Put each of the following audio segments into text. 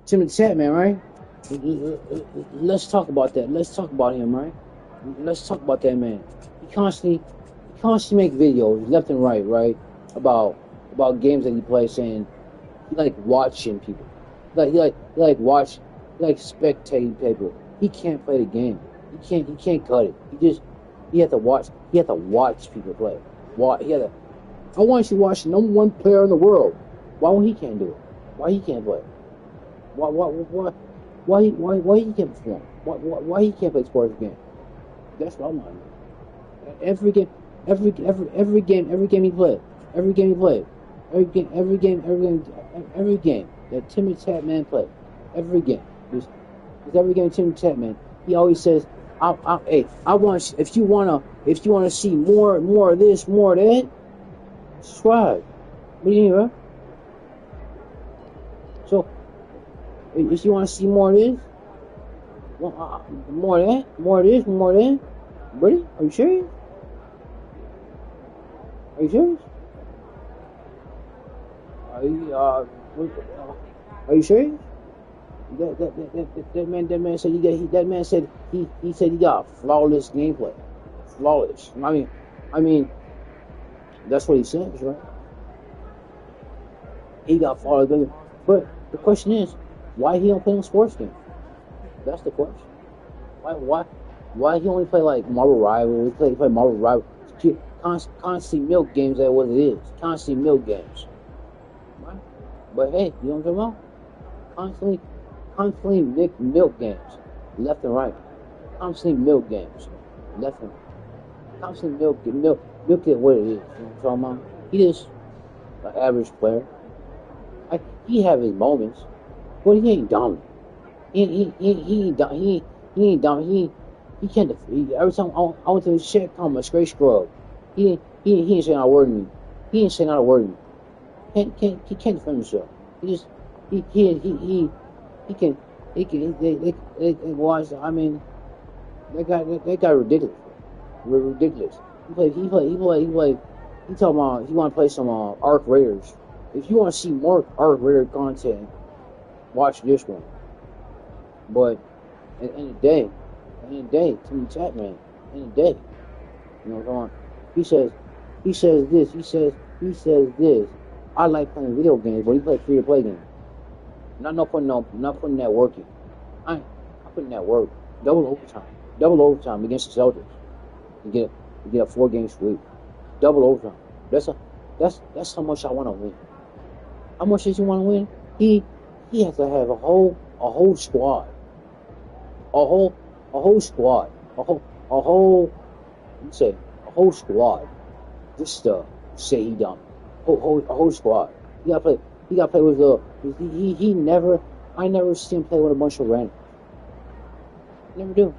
Timothy Tatman, right? Let's talk about that. Let's talk about him, right? Let's talk about that man. He constantly make videos left and right, about games that he plays, saying he like watching people, he like watch, he like spectating people. He can't play the game. He can't cut it. He had to watch. He had to watch people play. Why he had to? I want you to watch the number one player in the world. Why he can't do it? Why he can't play? Why he can't perform? Why he can't play sports again? That's what I'm wondering. Every game, every game he played, every game he played, every game that Timmy Tatman played, every game, there's every game Timmy Tatman. He always says, "Hey, I want if you wanna see more of this, more of that, subscribe." What do you mean, bro? So if you want to see more of this, more of that, more of this, more of that, buddy, are you serious? Are you serious? Are you are you serious? That man said that man said he said he got flawless gameplay, flawless. I mean that's what he says, right? He got flawless gameplay. But the question is, why he don't play on sports games? That's the question. Why he only play like Marvel Rival? He play Marvel Rival. Constantly milk games. That what it is. Constantly milk games. Right? But hey, you know what I'm talking about? Constantly, constantly milk games, left and right. Constantly milk games, left and right. Constantly milk it what it is. You know what I'm talking about? He is an average player. He have his moments, but he ain't dominant. He ain't he ain't dominant. He can't defeat. Every time I went to his check, call him a straight scrub. He ain't saying not a word to me. He ain't saying not a word to me. He can't defend himself. He just he can they watch. I mean, that guy ridiculous, ridiculous. He talking about he want to play some Arc Raiders. If you want to see more Arc Raider content, watch this one. But at the end of the day, Timmy Chapman, in the day, you know what I'm saying? He says this. He says this. I like playing video games, but he plays free to play games. Not putting that work in. I'm putting that work. Double overtime against the Celtics to get a 4 game sweep. Double overtime. That's a that's how much I want to win. How much does he want to win? He has to have a whole squad, a whole squad, you say a whole squad. Just say he done. A whole squad. He got to play. He got to play with the. He never. I never see him play with a bunch of randoms. Never do.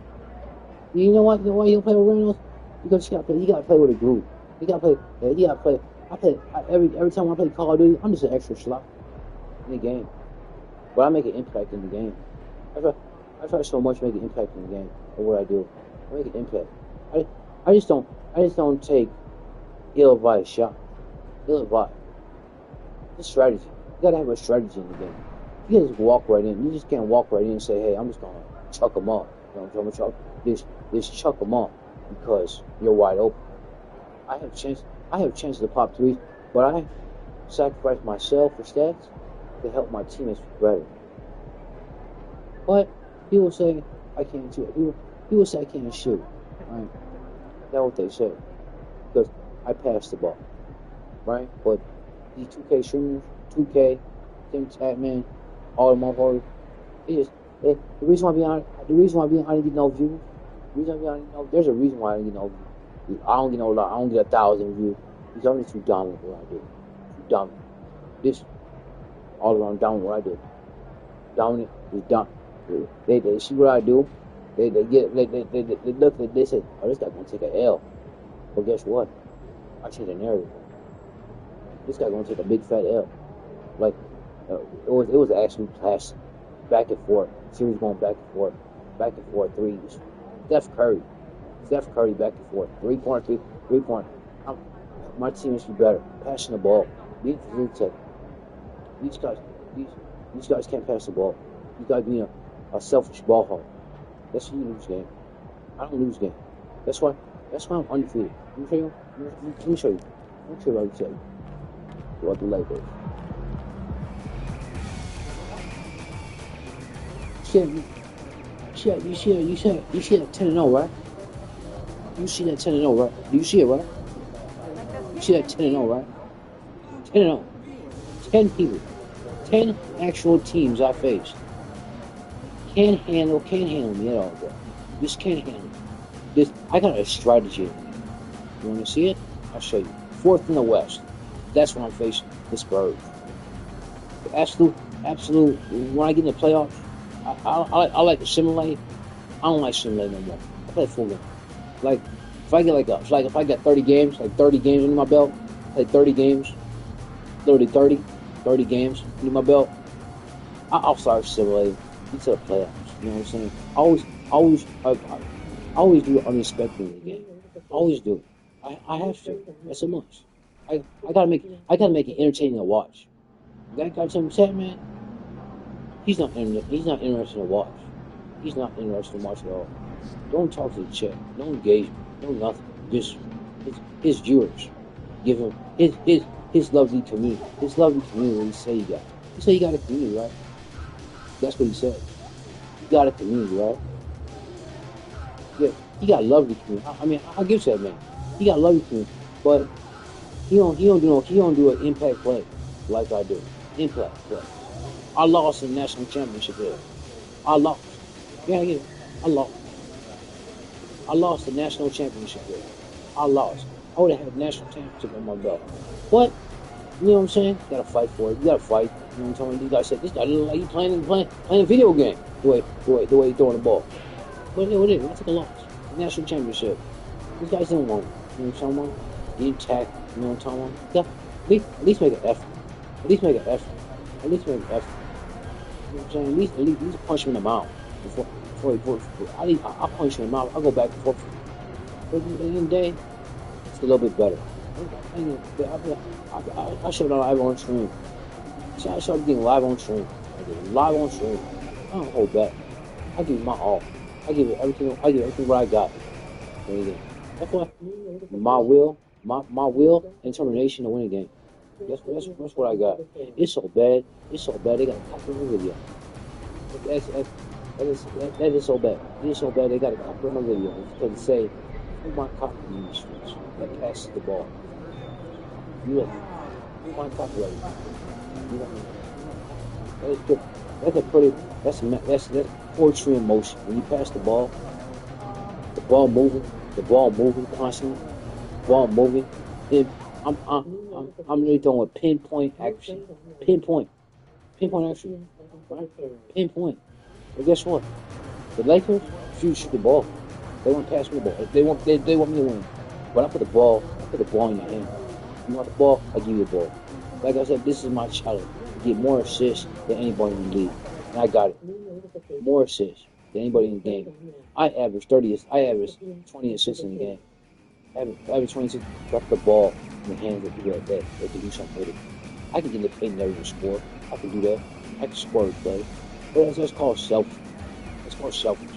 You know what? You know why he don't play with randoms? Because he got to play with a group. He got to play. He got to play. Every time I play Call of Duty, I'm just an extra slot in the game. But I make an impact in the game. I try so much to make an impact in the game of what I do. I make an impact. I just don't take ill-advised shots. Ill-advised. It's strategy. You gotta have a strategy in the game. You can't just walk right in. You just can't walk right in and say, "Hey, I'm just gonna chuck them up." You know what I'm talking about? Just chuck them up because you're wide open. I have chance. I have chances to pop threes, but I sacrifice myself for stats to help my teammates be better. But people say I can't shoot. People say I can't shoot. Right? That's what they say because I pass the ball. Right? But these 2K streamers, 2K, Tim Tatman, all the motherfuckers, the reason why I didn't get no views, the reason why I didn't know, there's a reason why I didn't get no views. I don't get no lot. I don't get 1,000 views because I'm just too dominant what I do. Too dominant. This all around dominant what I do. Dominant is dominant. They see what I do. They look at, they say, "Oh, this guy gonna take a L." But guess what? I change the narrative. This guy gonna take a big fat L. Like it was actually pass back and forth. Series going back and forth threes. Steph Curry back and forth. 3 point, 3 point. My team is be better. Passing the ball. These guys, these guys can't pass the ball. You gotta be a selfish ball hog. That's how you lose game. I don't lose game. That's why. That's why I'm undefeated. Let me show you. Let me show you. Let me show you what I tell you. What the Lakers. You see that 10-0, right? You see that 10-0, right? Do you see it, right? You see that 10-0, right? 10-0. 10 people. 10 actual teams I faced. Can't handle me at all, bro. Just can't handle me. This, I got a strategy. You want to see it? I'll show you. Fourth in the West. That's when I'm facing the Spurs. Absolute. When I get in the playoffs, I like to simulate. I don't like simulating no more. I play full game. Like if I get if I got 30 games, like 30 games under my belt, like 30 games, 30 games under my belt, I'll start simulating into the playoffs. You know what I'm saying? I always do unexpected in the game. Always do. I have to. That's a must. I gotta make it entertaining to watch. That guy Tatman, he's not interested to watch. He's not interested to watch at all. Don't talk to the chat. No engagement. No nothing. Just his viewers. Give him his lovely community. His lovely community. What he say he got. He said he got a community, right? That's what he said. He got a community, right? Yeah, he got a lovely community. I mean, I'll give to that man. He got a lovely community, but he don't do an impact play like I do. Impact play. I lost in the national championship there. I lost. Yeah, I get it. I lost. I lost the national championship there. I lost. I would have had a national championship on my belt. But, you know what I'm saying? You gotta fight for it. You gotta fight. You know what I'm talking about? These guys said, this guy look like he's playing a video game. The way he's throwing the ball. But it is. I took a loss. National championship. These guys didn't want it. You know what I'm talking about? The attack. You know what I'm talking about? Yeah. At least make an effort. At least make an effort. At least make an effort. You know what I'm saying? At least punch him in the mouth. I'll punch him in the mouth. I'll go back and forth. But at the end of the day, it's a little bit better. I showed up live on stream. I started getting live on stream. Live on stream. I don't hold back. I give it my all. I give it everything. I give everything what I got. That's why my will and determination to win a game. That's what I got. It's so bad. It's so bad. They got to copy my video. That is so bad. It is so bad. They got to copy my video because say, who might copy you switch that passes the ball? You look. Who might copyright you? You know, that's poetry in motion. When you pass the ball moving constantly, the ball moving. And I'm really throwing with pinpoint accuracy. Pinpoint accuracy. Right? Pinpoint. But guess what? The Lakers shoot the ball. They want to pass me the ball. They want me to win. But I put the ball in your hand. You want the ball? I give you the ball. Like I said, this is my challenge. To get more assists than anybody in the league. And I got it. More assists than anybody in the game. I average 20 assists in the game. I average 26. Drop the ball in the hands of people like that. They can do something with it. I can get in the paint and never score. I can do that. I can score a play. But that's called selfish. That's called selfish.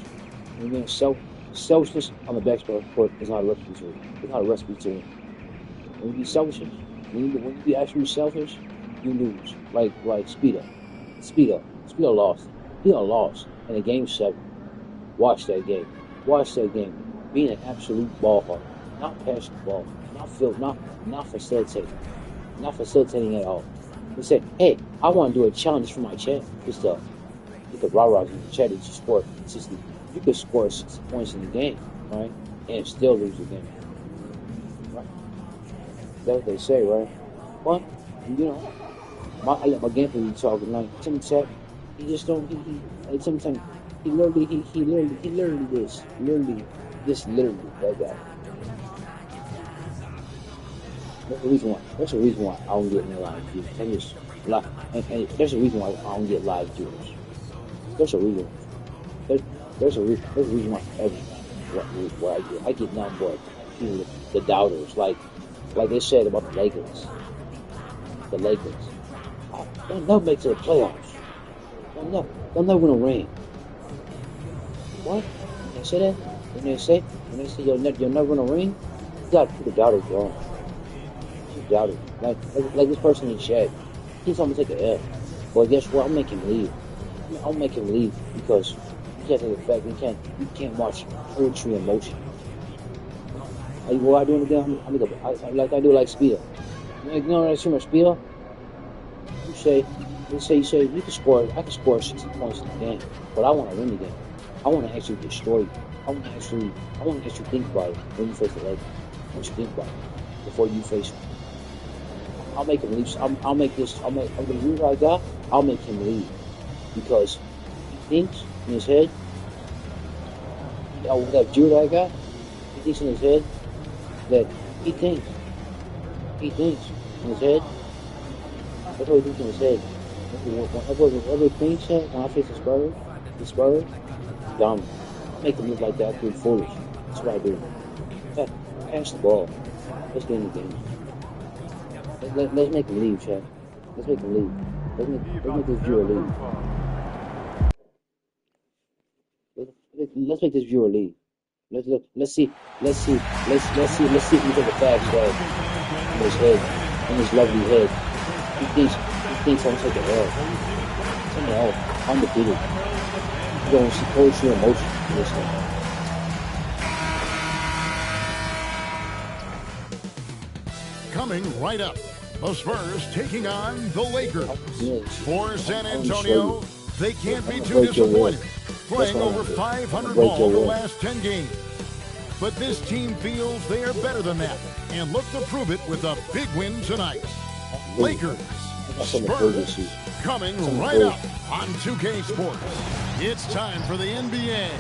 You mean selfishness on the basketball court is not a recipe to it. It's not a recipe to it. When you be selfish, when you be actually selfish, you lose. Like Speedo lost. Speedo lost in a game 7. Watch that game. Being an absolute ball hog, not passing the ball, not facilitating at all. He said, "Hey, I want to do a challenge for my chat. Just the rah-rahs in the chat. It's just score 60. You could score 60 points in the game, right, and still lose the game. Right? That's what they say, right? But you know, I let my gameplay be talking. Like Tim Tech, he just don't. Sometimes he literally that guy. That's the reason why I don't get any live views. And there's a reason why I don't get live viewers. There's a reason. There's a reason why what I get nothing but the doubters, like they said about the Lakers. They'll make it to the playoffs. They'll never win a ring. What? They say that? When they say you'll never win a ring, you gotta put the doubters wrong. You doubt it. Like this person in chat. He's gonna take an L. But guess what? I'm making him leave. I'll make him leave because you can't take the fact you can't watch poetry in motion. What I do again? I do like Spear. You know what I see my Spear? You say you can score. I can score 60 points in the game, but I want to win the game. I want to actually destroy you. I want to actually think about it when you face the Lakers. I want you to think about it before you face him. I'll make him leave. I'm gonna leave like that. I'll make him leave because he thinks in his head. That Jew that guy, he thinks in his head that he thinks in his head. That's what he thinks in his head. Whatever he thinks when I face the Spurs, dumb. I make him look like that, being foolish. That's what I do. Pass the ball. Let's get in the game. Let's make him leave, Chad. Let's make him leave. Let's make this viewer leave. Let's make this viewer leave. Let's see if he take a fast shot in his head, in his lovely head. He thinks I'm taking an L. Tell me off. I'm defeated. You don't see poetry and emotion in this thing. Coming right up, the Spurs taking on the Lakers. For San Antonio, they can't be too disappointed, playing over 500 ball the last 10 games. But this team feels they are better than that and look to prove it with a big win tonight. Lakers, Spurs, coming right up on 2K Sports. It's time for the NBA,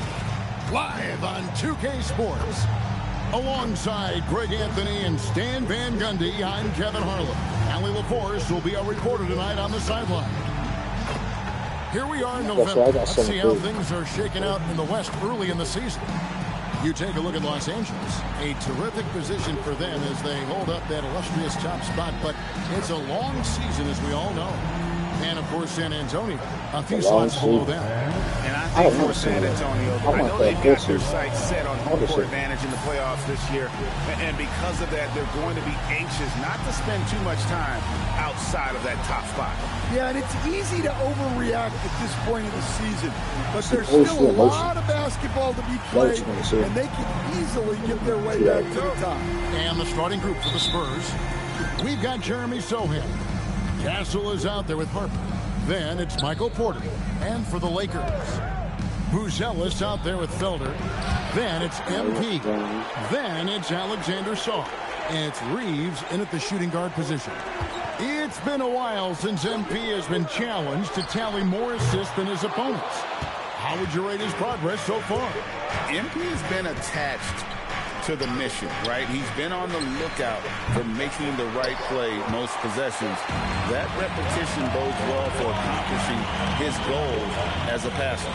live on 2K Sports. Alongside Greg Anthony and Stan Van Gundy, I'm Kevin Harlan. Allie LaForce will be our reporter tonight on the sideline. Here we are in November. Let's see how things are shaking out in the West early in the season. You take a look at Los Angeles. A terrific position for them as they hold up that illustrious top spot, but it's a long season, as we all know. And, of course, San Antonio, a few slots below them. And I think for San Antonio, I know they've got their sights set on home court advantage in the playoffs this year. And because of that, they're going to be anxious not to spend too much time outside of that top spot. Yeah, and it's easy to overreact at this point of the season. But there's still a lot of basketball to be played, and they can easily get their way back to the top. And the starting group for the Spurs, we've got Jeremy Sohan. Castle is out there with Harper. Then it's Michael Porter. And for the Lakers, Buzelis out there with Felder. Then it's MP. Then it's Alexander Shaw. And it's Reeves in at the shooting guard position. It's been a while since MP has been challenged to tally more assists than his opponents. How would you rate his progress so far? MP has been attached to the mission, right? He's been on the lookout for making the right play most possessions. That repetition bodes well for accomplishing his goals as a passer.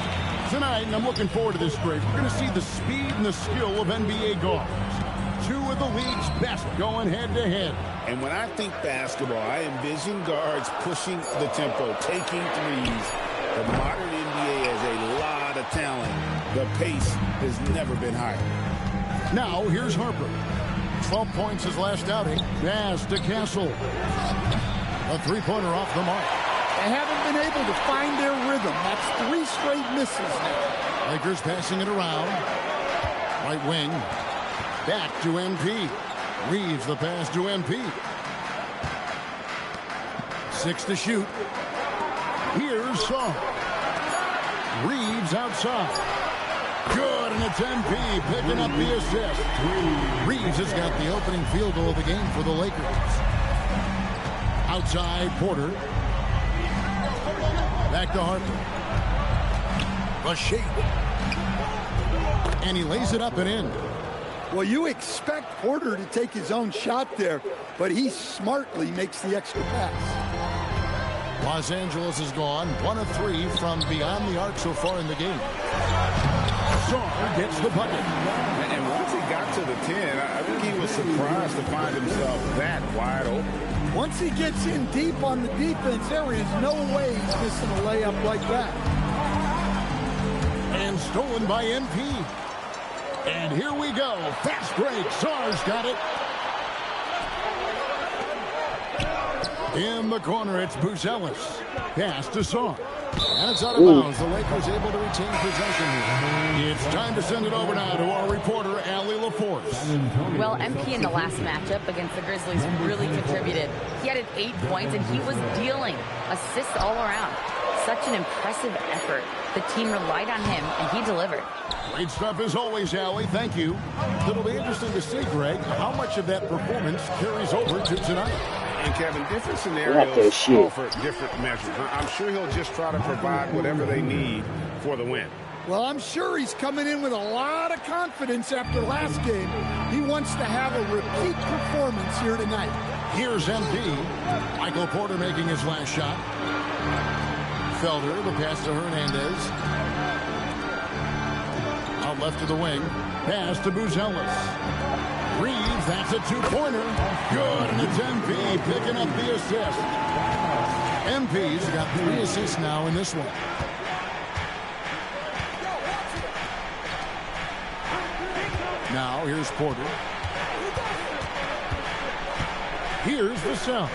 Tonight, and I'm looking forward to this stretch, we're going to see the speed and the skill of NBA guards. Two of the league's best going head-to-head. And when I think basketball, I envision guards pushing the tempo, taking threes. The modern NBA has a lot of talent. The pace has never been higher. Now, here's Harper. 12 points his last outing. Pass to Castle. A three-pointer off the mark. They haven't been able to find their rhythm. That's 3 straight misses now. Lakers passing it around. Right wing. Back to MP. Reeves the pass to MP. 6 to shoot. Here's Shaw. Reeves outside. Good, and it's MP picking up the assist. Reeves has got the opening field goal of the game for the Lakers. Outside, Porter. Back to Harper. The shape. And he lays it up and in. Well, you expect Porter to take his own shot there, but he smartly makes the extra pass. Los Angeles is gone 1 of 3 from beyond the arc so far in the game. Sarr gets the bucket. And once he got to the 10, I think he was surprised to find himself that wide open. Once he gets in deep on the defense, there is no way he's missing a layup like that. And stolen by MP. And here we go. Fast break. Sarr's got it. In the corner, it's Buzelis. Pass to Sarr. And it's out of bounds. The Lakers able to retain possession here. It's time to send it over now to our reporter, Allie LaForce. Well, MP in the last matchup against the Grizzlies really contributed. He added 8 points, and he was dealing assists all around. Such an impressive effort. The team relied on him, and he delivered. Great stuff as always, Allie. Thank you. It'll be interesting to see, Greg, how much of that performance carries over to tonight. And Kevin, different scenarios call for different measures. I'm sure he'll just try to provide whatever they need for the win. Well, I'm sure he's coming in with a lot of confidence after last game. He wants to have a repeat performance here tonight. Here's MP. Michael Porter making his last shot. Felder, the pass to Hernandez. Out left to the wing. Pass to Buzelis. Reeves, that's a two-pointer. Good, and it's MP picking up the assist. MP's got 3 assists now in this one. Now, here's Porter. Here's Vassell.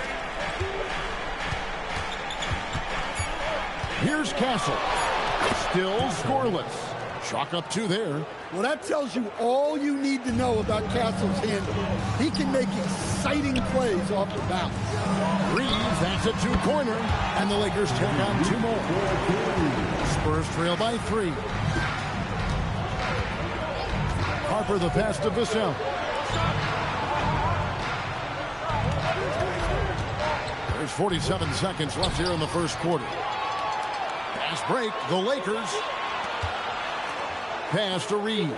Here's Castle. Still scoreless. Chalk up 2 there. Well, that tells you all you need to know about Castle's handle. He can make exciting plays off the bounce. Reeves, that's a two-pointer. And the Lakers take on 2 more. Spurs trail by 3. Harper the pass to Vassell. There's 47 seconds left here in the first quarter. Fast break, the Lakers. Pass to Reeves.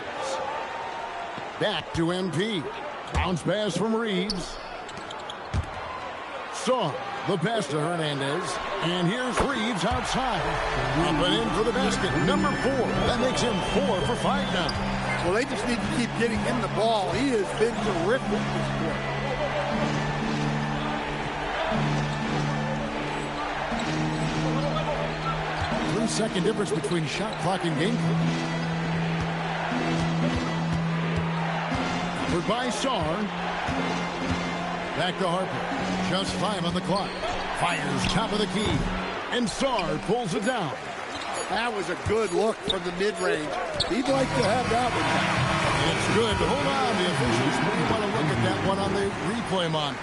Back to MP. Bounce pass from Reeves. Sarr, the pass to Hernandez. And here's Reeves outside. Up and in for the basket. Number 4. That makes him 4 for 5 now. Well, they just need to keep getting him the ball. He has been terrific this quarter. 3-second difference between shot clock and game clock. Covered by Sarr. Back to Harper. Just 5 on the clock. Fires top of the key. And Sarr pulls it down. That was a good look from the mid-range. He'd like to have that one. It's good. Hold on, the officials may want to look at that one on the replay mon.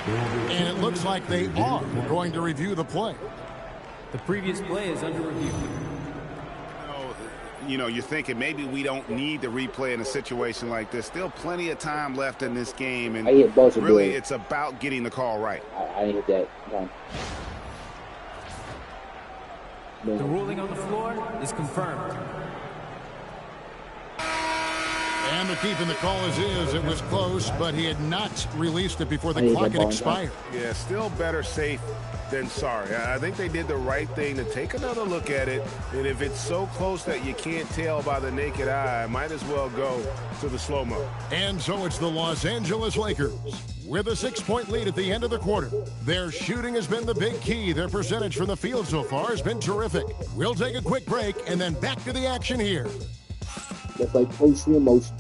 And it looks like they are going to review the play. The previous play is under review. You know, you're thinking maybe we don't need the replay in a situation like this. Still plenty of time left in this game, and really it's about getting the call right. I didn't hit that. No. The ruling on the floor is confirmed. And the keeping the call as is. It was close, but he had not released it before the clock had expired. Yeah, still better safe than sorry. I think they did the right thing to take another look at it. And if it's so close that you can't tell by the naked eye, might as well go to the slow-mo. And so it's the Los Angeles Lakers with a 6-point lead at the end of the quarter. Their shooting has been the big key. Their percentage from the field so far has been terrific. We'll take a quick break and then back to the action here. That's like post-real motion.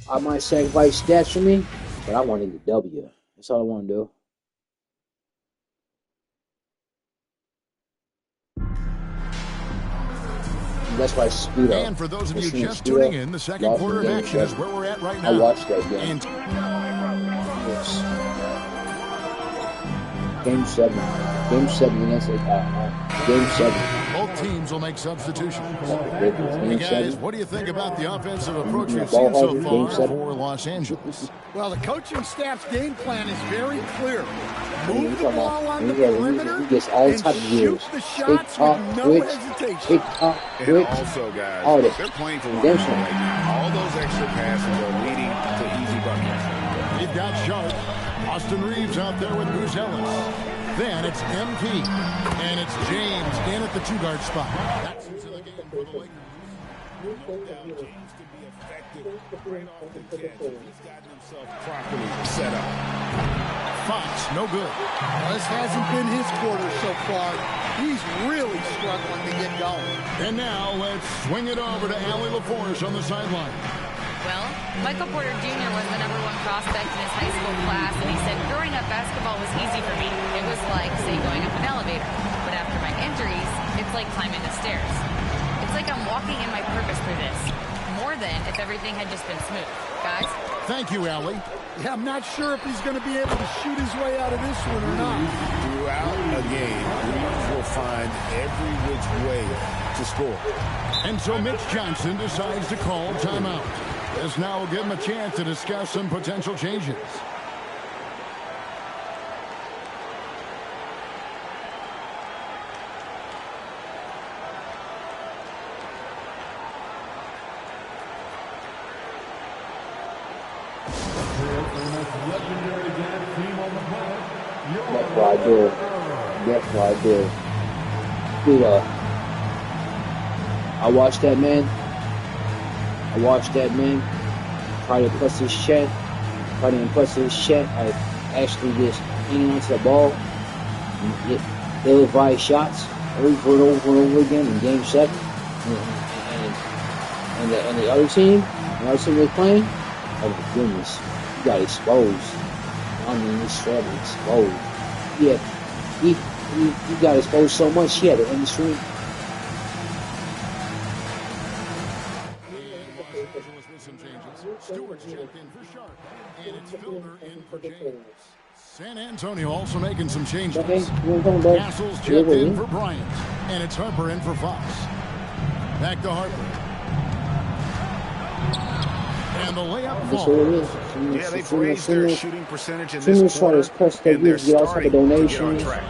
I might sacrifice stats for me, but I wanted the W. That's all I want to do. That's why I speed up. And for those of you just tuning in, the second quarter of action is where we're at right now. I watched that game. Yes. Game 7. Game 7 against Game 7. Both teams will make substitutions. Hey guys, what do you think about the offensive approach we've seen so far for Los Angeles? Well, the coaching staff's game plan is very clear. Move the ball on the perimeter and shoot the shots with no hesitation. And also, guys, they're playing for one right now. All those extra passes are leading to easy buckets. They've got Sharp. Austin Reeves out there with Buzelis. Then it's MP. And it's James in at the 2-guard spot. That's into the game for the Lakers. No doubt James can be effective right off the catch. He's gotten himself properly set up. Fox, no good. Well, this hasn't been his quarter so far. He's really struggling to get going. And now let's swing it over to Allie LaForce on the sideline. Well, Michael Porter Jr. was the #1 prospect in his high school class, and he said, growing up, basketball was easy for me. It was like, say, going up an elevator. But after my injuries, it's like climbing the stairs. It's like I'm walking in my purpose through this, more than if everything had just been smooth. Guys? Thank you, Allie. Yeah, I'm not sure if he's going to be able to shoot his way out of this one or not. Throughout a game, Reeves will find every which way to score. And so Mitch Johnson decides to call timeout. This now will give him a chance to discuss some potential changes. That's what I do. That's what I do. Dude, I watched that man. Try to impress his shit. I actually just hanging onto the ball. And get ill-advised shots over and over again in Game 7. And the other team they're playing, oh my goodness, he got exposed. I mean, he's straight exposed. Yeah, he got exposed so much he had to end the stream. Stewart's checked in for Sharp, and it's Filner in for James. San Antonio also making some changes. Castle's checked in for Bryant, and it's Harper in for Fox. Back to Harper. And the layup falls. Yeah, they've raised their shooting percentage in this quarter, and they're starting to get on track.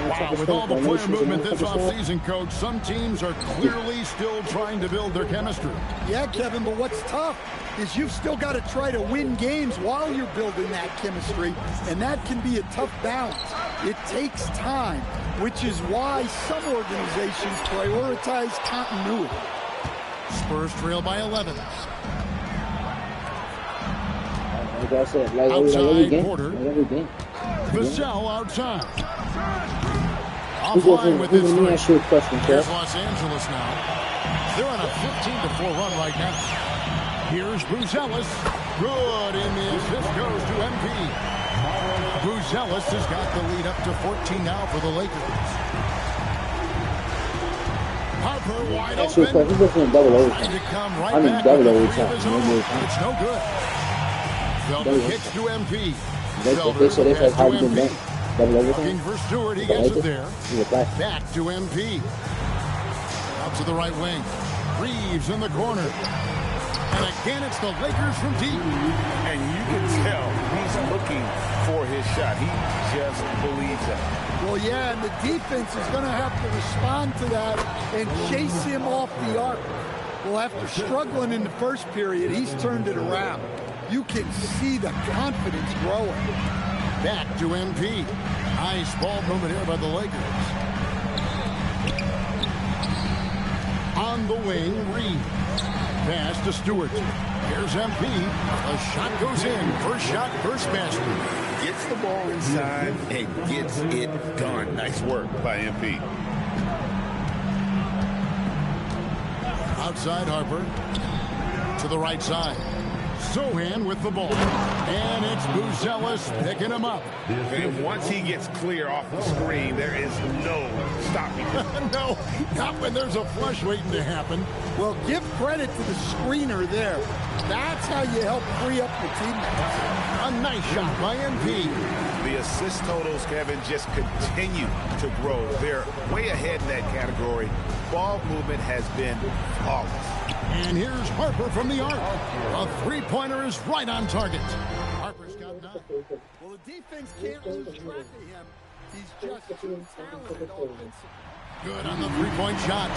Wow, with all the player movement this offseason, Coach, some teams are clearly still trying to build their chemistry. Yeah, Kevin, but what's tough is you've still got to try to win games while you're building that chemistry, and that can be a tough balance. It takes time, which is why some organizations prioritize continuity. Spurs trail by 11. Outside Porter. Vassell outside. Offline with his three. Here's Los Angeles now. They're on a 15-4 run right now. Here's Buzelis. Good, and the assist goes to MP. Buzelis has got the lead up to 14 now for the Lakers. Harper wide open. Trying to come right back with the three of his own. It's no good. Felder kicks to MP. Felder has to MP. Looking for Stewart, he gets it there. Back to MP. Out to the right wing. Reeves in the corner. And again, it's the Lakers from deep. And you can tell he's looking for his shot. He just believes it. Well, yeah, and the defense is going to have to respond to that and chase him off the arc. Well, after struggling in the first period, he's turned it around. You can see the confidence growing. Back to MP. Nice ball movement here by the Lakers. On the wing, Reed. Pass to Stewart. Here's MP. A shot goes in. First shot, first basket. Gets the ball inside and gets it done. Nice work by MP. Outside Harper. To the right side. Sohan with the ball. And it's Buzelis picking him up. And once he gets clear off the screen, there is no stopping him. No, not when there's a flush waiting to happen. Well, give credit to the screener there. That's how you help free up your teammates. A nice shot by MP. The assist totals, Kevin, just continue to grow. They're way ahead in that category. Ball movement has been flawless. And here's Harper from the arc. A three-pointer is right on target. Harper's got 9. Well, the defense can't lose track of him. He's just too talented offensively. Good on the three-point shot.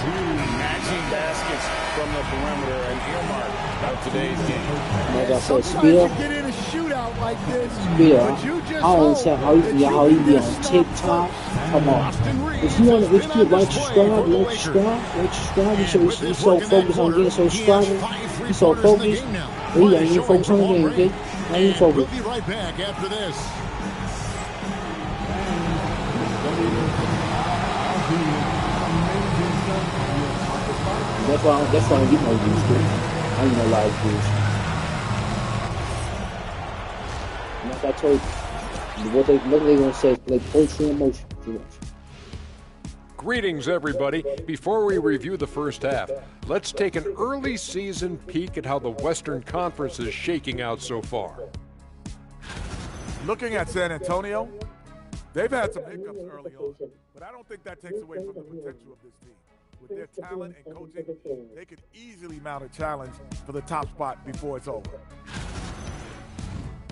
Matching baskets from the perimeter, an earmark of today's game. Like I said, Sometimes you Spear. get in a shootout like this, Spear. but you I just don't hope understand how that he you be can on disrupt. TikTok. Come on. If you want to like subscribe, he's so focused on getting subscribers. He's so focused. He ain't even focused on the game, okay? Not even We'll focused. be right back after this. That's why I don't get no views, dude. I ain't no live views. Like I told you, what they gonna say is like poetry in motion. Greetings, everybody. Before we review the first half, let's take an early season peek at how the Western Conference is shaking out so far. Looking at San Antonio, they've had some hiccups early on, but I don't think that takes away from the potential of this team. With their talent and coaching, they could easily mount a challenge for the top spot before it's over.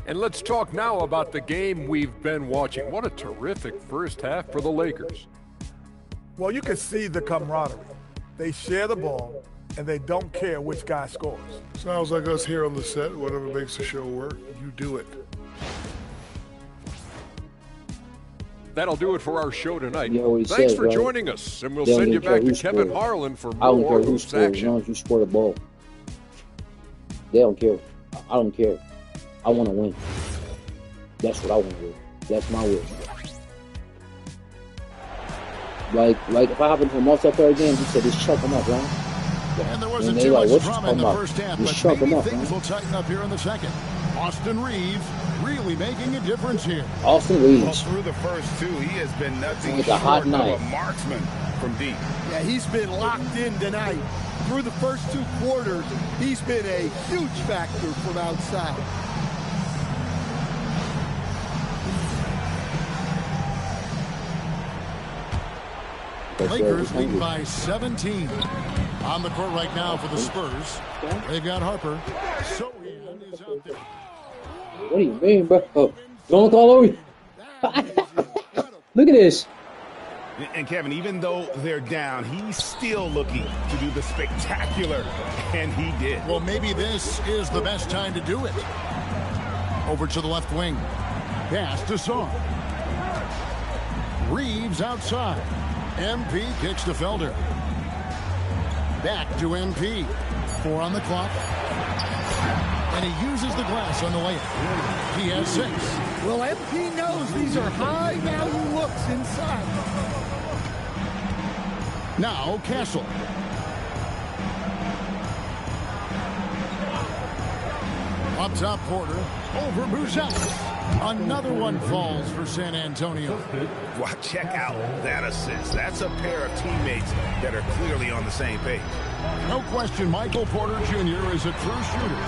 And let's talk now about the game we've been watching. What a terrific first half for the Lakers. Well, you can see the camaraderie. They share the ball, and they don't care which guy scores. Sounds like us here on the set. Whatever makes the show work, you do it. That'll do it for our show tonight. Thanks said, for right? joining us, and we'll They don't send you even care back to who Kevin scores. Harlan for I don't more care who Hoops scores as action. long as you score the ball. They don't care. I don't care. I want to win. That's what I want to do. That's my will. Like if I hop into a multiplayer game, he said, just chuck them up, right? And there wasn't they too like, much what you drama in the talking first about? half, Just but chuck them maybe up, things man. will tighten up here in the second. Austin Reeves really making a difference here. Austin Well, Reeves. through the first two, he has been nothing It's a hot short of night. a marksman from deep. Yeah, he's been locked in tonight. Through the first two quarters, he's been a huge factor from outside. Lakers lead by 17. On the court right now for the Spurs. They've got Harper. Sohan is out there. What do you mean, bro? Oh, don't all over you. Look at this. And Kevin, even though they're down, he's still looking to do the spectacular, and he did. Well, maybe this is the best time to do it. Over to the left wing. Pass to Song. Reeves outside. MP kicks to Felder. Back to MP. 4 on the clock. And he uses the glass on the layup. He has 6. Well, MP knows these are high-value looks inside. Now Castle. Up top, Porter. Over Bouzel. Another one falls for San Antonio. Wow, check out that assist. That's a pair of teammates that are clearly on the same page. No question, Michael Porter Jr. is a true shooter.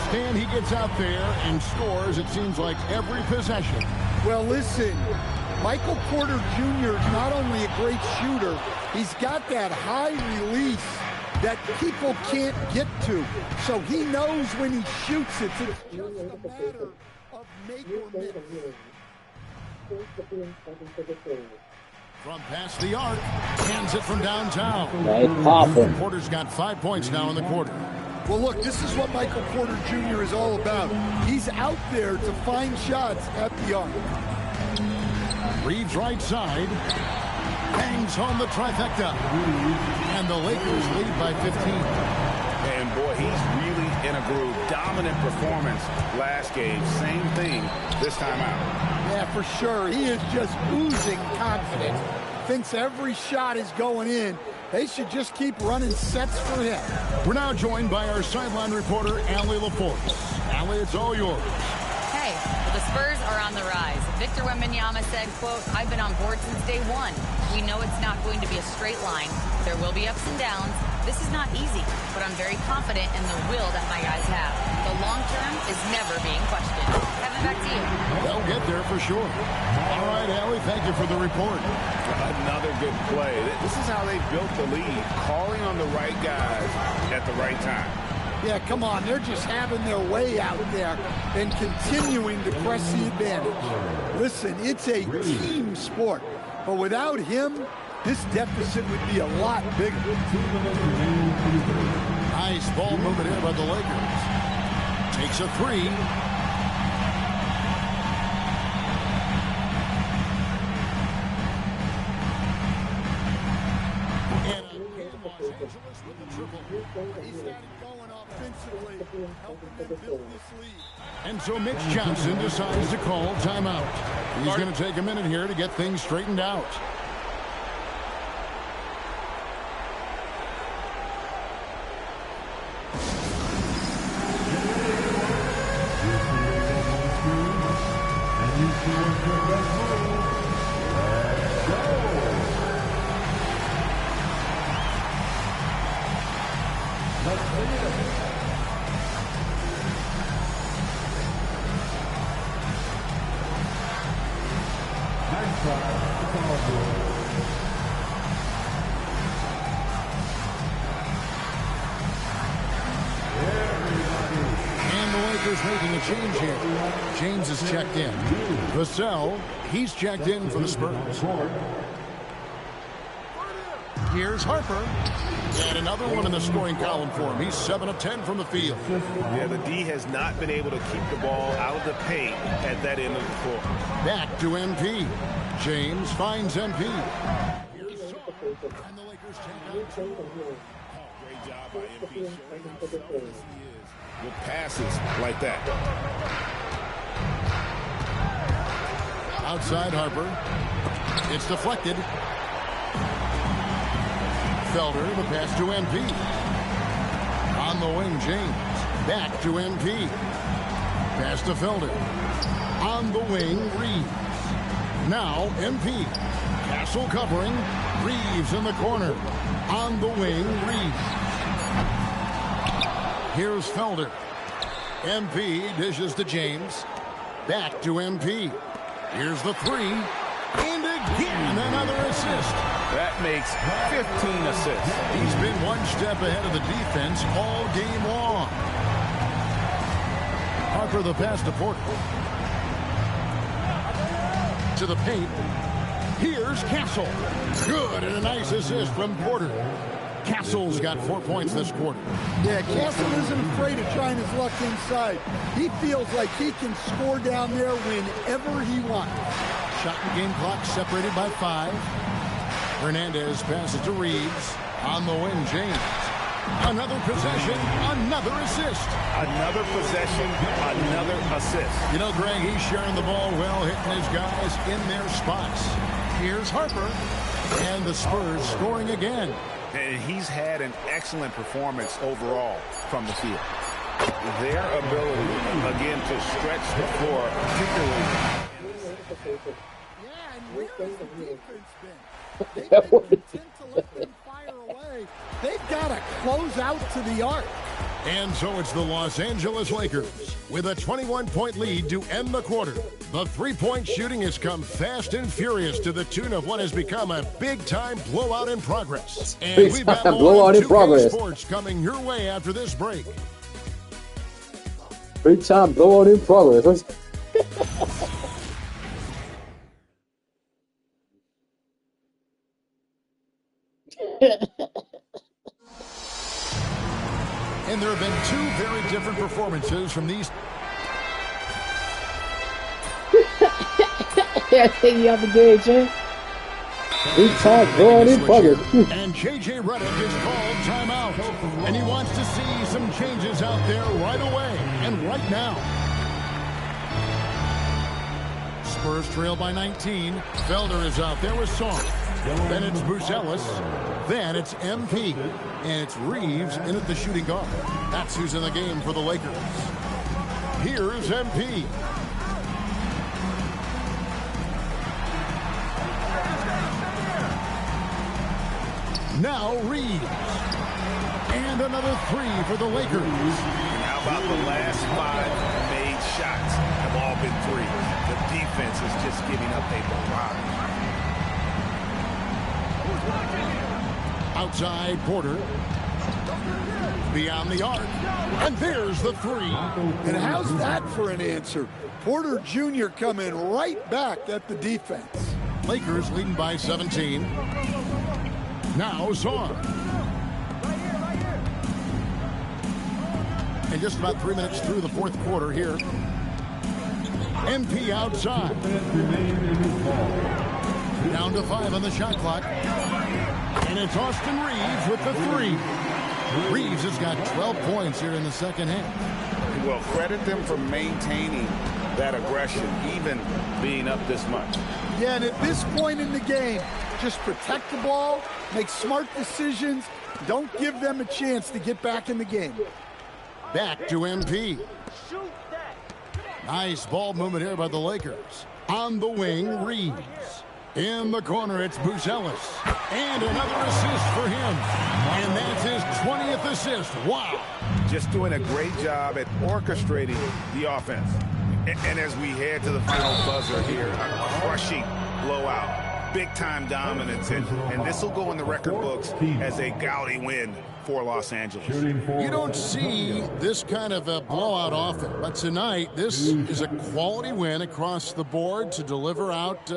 Stan, he gets out there and scores, it seems like, every possession. Well, listen, Michael Porter Jr. is not only a great shooter, he's got that high release that people can't get to. So he knows when he shoots it, it's just a matter of make or miss. From past the arc, hands it from downtown. Right, popping. Porter's got 5 points now in the quarter. Well, look, this is what Michael Porter Jr. is all about. He's out there to find shots at the arc. Reeves right side. Hangs home the trifecta. And the Lakers lead by 15. And boy, he's really in a groove. Dominant performance last game. Same thing this time out. Yeah, for sure. He is just oozing confidence. Thinks every shot is going in. They should just keep running sets for him. We're now joined by our sideline reporter, Allie LaForce. Allie, it's all yours. Hey, well, the Spurs are on the rise. Victor Wembanyama said, quote, "I've been on board since day one. We know it's not going to be a straight line. There will be ups and downs. This is not easy, but I'm very confident in the will that my guys have. The long term is never being questioned." Kevin, back to you. They'll get there for sure. All right, Allie, thank you for the report. Another good play. This is how they built the lead, calling on the right guys at the right time. Yeah, come on. They're just having their way out there and continuing to press the advantage. Listen, it's a team sport, but without him, this deficit would be a lot bigger. Nice ball movement here by the Lakers. Takes a three. And again, Los Angeles with the triple. He started going offensively, helping them build this lead. And so Mitch Johnson decides to call timeout. He's going to take a minute here to get things straightened out. Making a change here. James is checked in. Vassell, he's checked in for the Spurs. Here's Harper. And another one in the scoring column for him. He's 7 of 10 from the field. Yeah, the D has not been able to keep the ball out of the paint at that end of the floor. Back to MP. James finds MP. Here's Saul, and the Lakers take out 2. Great job by MP showing himself as he is with passes like that. Outside Harper. It's deflected. Felder, the pass to MP. On the wing, James. Back to MP. Pass to Felder. On the wing, Reeves. Now, MP. Castle covering. Reeves in the corner. On the wing, Reeves. Here's Felder. MP dishes to James. Back to MP. Here's the three. And again, another assist. That makes 15 assists. He's been one step ahead of the defense all game long. Harper the pass to Porter. To the paint. Here's Castle. Good, and a nice assist from Porter. Castle's got 4 points this quarter. Yeah, Castle isn't afraid of trying his luck inside. He feels like he can score down there whenever he wants. Shot and game clock separated by 5. Hernandez passes to Reeves. On the wing, James. Another possession, another assist. Another possession, another assist. You know, Greg, he's sharing the ball well, hitting his guys in their spots. Here's Harper. And the Spurs scoring again. And he's had an excellent performance overall from the field. Their ability, again, to stretch the floor, particularly. Yeah, and where has the defense been? They tend to let them fire away. They've got to close out to the arc. And so it's the Los Angeles Lakers with a 21-point lead to end the quarter. The three-point shooting has come fast and furious to the tune of what has become a big-time blowout in progress. And we've got more on 2K Sports coming your way after this break. Big-time blowout in progress. And there have been 2 very different performances from these. Yeah, take you out the game, Jay. Big time blowout in progress. And J.J. Redick is called timeout. And he wants to see some changes out there right away and right now. Spurs trail by 19. Felder is out there with Song. Then it's Buzelis. Then it's MP. And it's Reeves in at the shooting guard. That's who's in the game for the Lakers. Here's MP. Now Reeves. And another 3 for the Lakers. And how about the last 5 made shots have all been 3. The defense is just giving up a barrage. Outside Porter. Beyond the arc. And there's the 3. And how's that for an answer? Porter Jr. coming right back at the defense. Lakers leading by 17. Now Zorn. And just about 3 minutes through the fourth quarter here. MP outside. Down to 5 on the shot clock. And it's Austin Reeves with the 3. Reeves has got 12 points here in the second half. Well, credit them for maintaining that aggression, even being up this much. Yeah, and at this point in the game, just protect the ball, make smart decisions, don't give them a chance to get back in the game. Back to MP. Nice ball movement here by the Lakers. On the wing, Reeves. In the corner, it's Buzelis. And another assist for him. And that's his 20th assist. Wow. Just doing a great job at orchestrating the offense. And as we head to the final buzzer here, a crushing blowout. Big-time dominance. And this will go in the record books as a gaudy win for Los Angeles. You don't see this kind of a blowout often, but tonight this is a quality win across the board to deliver out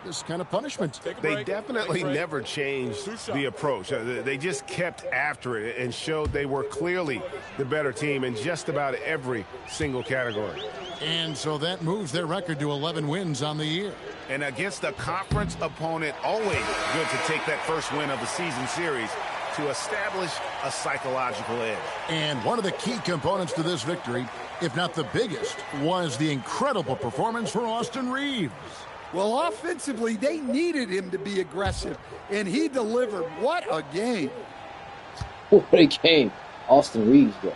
this kind of punishment. They definitely never changed the approach. They just kept after it and showed they were clearly the better team in just about every single category. And so that moves their record to 11 wins on the year. And against a conference opponent, always good to take that first win of the season series to establish a psychological edge. And one of the key components to this victory, if not the biggest, was the incredible performance for Austin Reeves. Well, offensively, they needed him to be aggressive, and he delivered. What a game. What a game. Austin Reeves, though.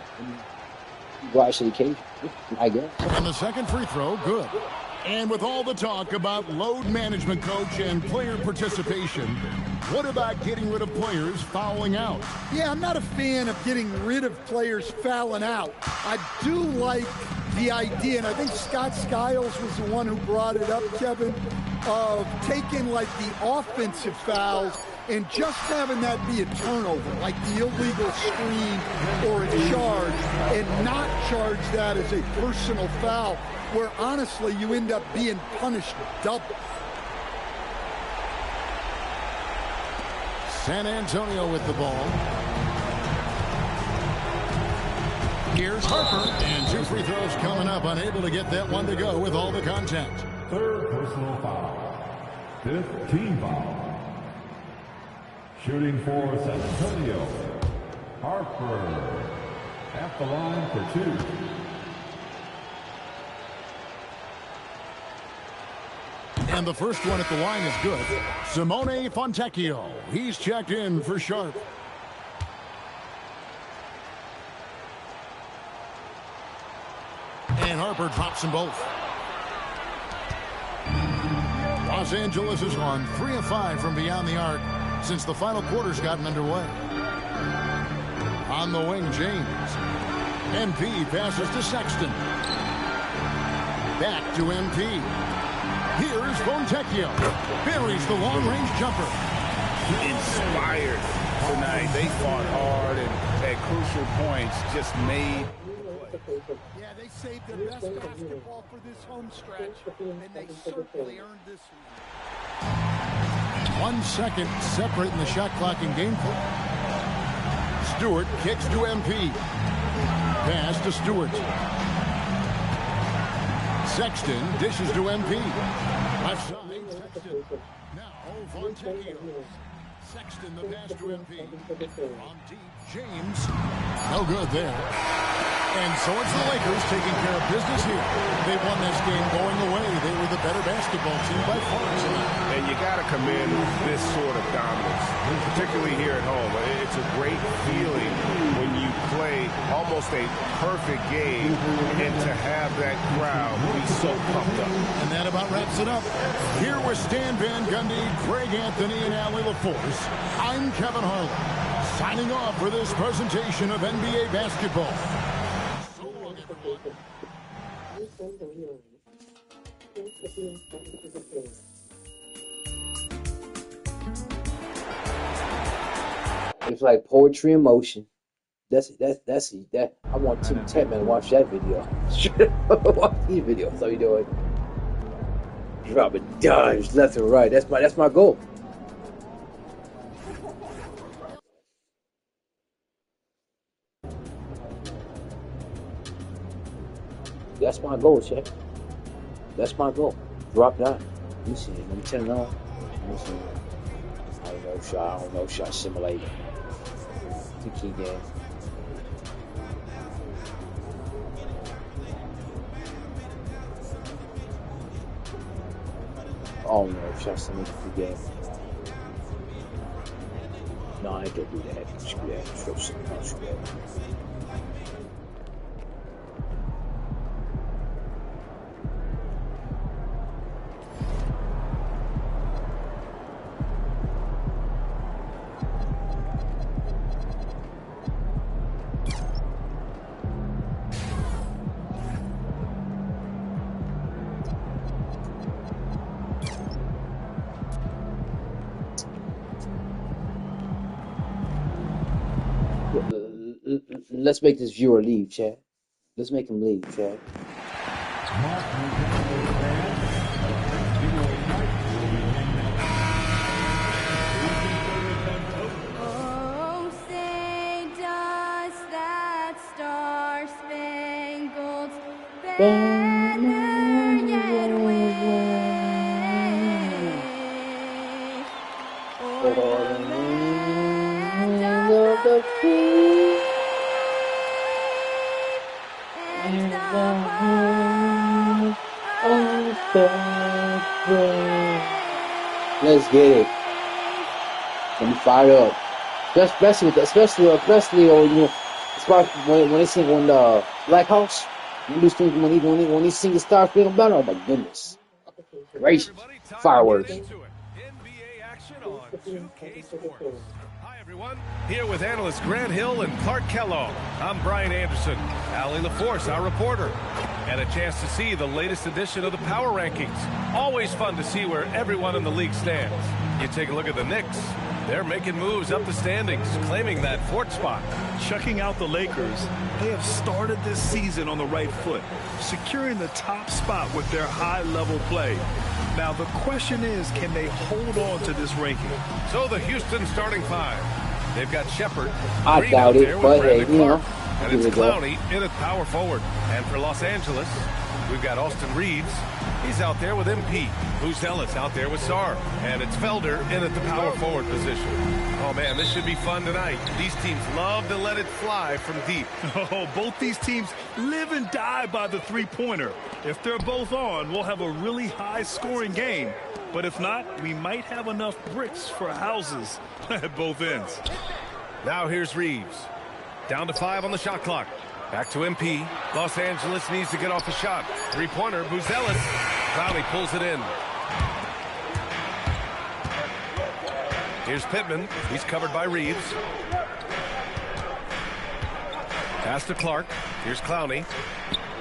Rise to the occasion, I guess. And the second free throw, good. And with all the talk about load management, coach, and player participation, what about getting rid of players fouling out? Yeah, I'm not a fan of getting rid of players fouling out. I do like the idea, and I think Scott Skiles was the one who brought it up, Kevin, of taking like the offensive fouls and just having that be a turnover, like the illegal screen or a charge, and not charge that as a personal foul, where honestly you end up being punished double. San Antonio with the ball. Here's Harper, and 2 free throws coming up, unable to get that one to go with all the contact. Third personal foul. 5th team foul. Shooting for San Antonio, Harper. At the line for 2. And the first one at the line is good. Simone Fontecchio. He's checked in for Sharp. And Harper drops them both. Los Angeles has gone 3 of 5 from beyond the arc since the final quarter's gotten underway. On the wing, James. MP passes to Sexton. Back to MP. Here's Fontecchio. Buries the long-range jumper. Inspired tonight. They fought hard and at crucial points just made. Yeah, they saved their best basketball for this home stretch, and they certainly earned this one. 1 second separating the shot clock in game play. Stewart kicks to MP. Pass to Stewart. Sexton dishes to MP. Left side, Sexton. Now, Fontecchio. Sexton, the pass to MP. From deep, James. No good there. And so it's the Lakers taking care of business here. They won this game going away. They were the better basketball team by far tonight. And you got to commend this sort of dominance, particularly here at home. It's a great feeling when you play almost a perfect game and to have that crowd be so pumped up. And that about wraps it up. Here with Stan Van Gundy, Greg Anthony, and Allie LaForce, I'm Kevin Harlan, signing off for this presentation of NBA basketball. It's like poetry in motion. That's that. I want Tim Tatman to watch that video. Watch these videos. How you doing? Dropping dimes left and right. That's my goal. That's my goal, check. That's my goal. Drop that. Let me see. Let me turn it on. Let me see. I don't know shot simulator. The key game. Oh no, shot simulator the game. No, I ain't gonna do that. Screw that. Screw that. Let's make this viewer leave, Chad. Let's make him leave, Chad. Oh, say does that star-spangled banner yet wave o'er the land of the free? And the heart of the brave. Let's get it. Let me fire up. Especially when they sing on the Black House. When they sing the Star Spangled Banner. Oh my goodness. Gracious. Fireworks. NBA action on 2K Sports. Hi everyone, here with analysts Grant Hill and Clark Kellogg. I'm Brian Anderson, Allie LaForce, our reporter, and a chance to see the latest edition of the Power Rankings. Always fun to see where everyone in the league stands. You take a look at the Knicks. They're making moves up the standings, claiming that fourth spot. Checking out the Lakers, they have started this season on the right foot, securing the top spot with their high-level play. Now, the question is, can they hold on to this ranking? So the Houston starting five. They've got Shepard. I doubt it, but hey, you know. And it's Clowney in at power forward. And for Los Angeles, we've got Austin Reeves. He's out there with MP. Buzelis out there with Sarr. And it's Felder in at the power forward position. Oh, man, this should be fun tonight. These teams love to let it fly from deep. Oh, both these teams live and die by the three-pointer. If they're both on, we'll have a really high-scoring game. But if not, we might have enough bricks for houses at both ends. Now here's Reeves. Down to 5 on the shot clock. Back to MP. Los Angeles needs to get off a shot. Three-pointer, Buzelis. Clowney pulls it in. Here's Pittman. He's covered by Reeves. Pass to Clark. Here's Clowney.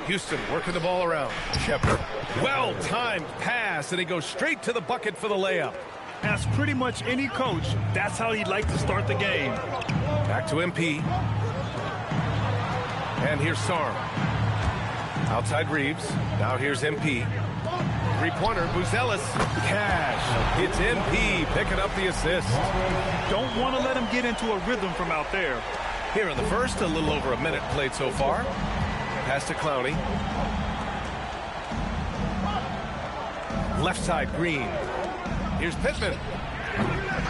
Houston working the ball around. Shepard. Well-timed pass, and he goes straight to the bucket for the layup. Ask pretty much any coach. That's how he'd like to start the game. Back to MP. And here's Sarr. Outside Reeves. Now here's MP. Three-pointer, Buzelis. Cash. It's MP picking up the assist. Don't want to let him get into a rhythm from out there. Here in the first, a little over a minute played so far. Pass to Clowney. Left side, Green. Here's Pittman.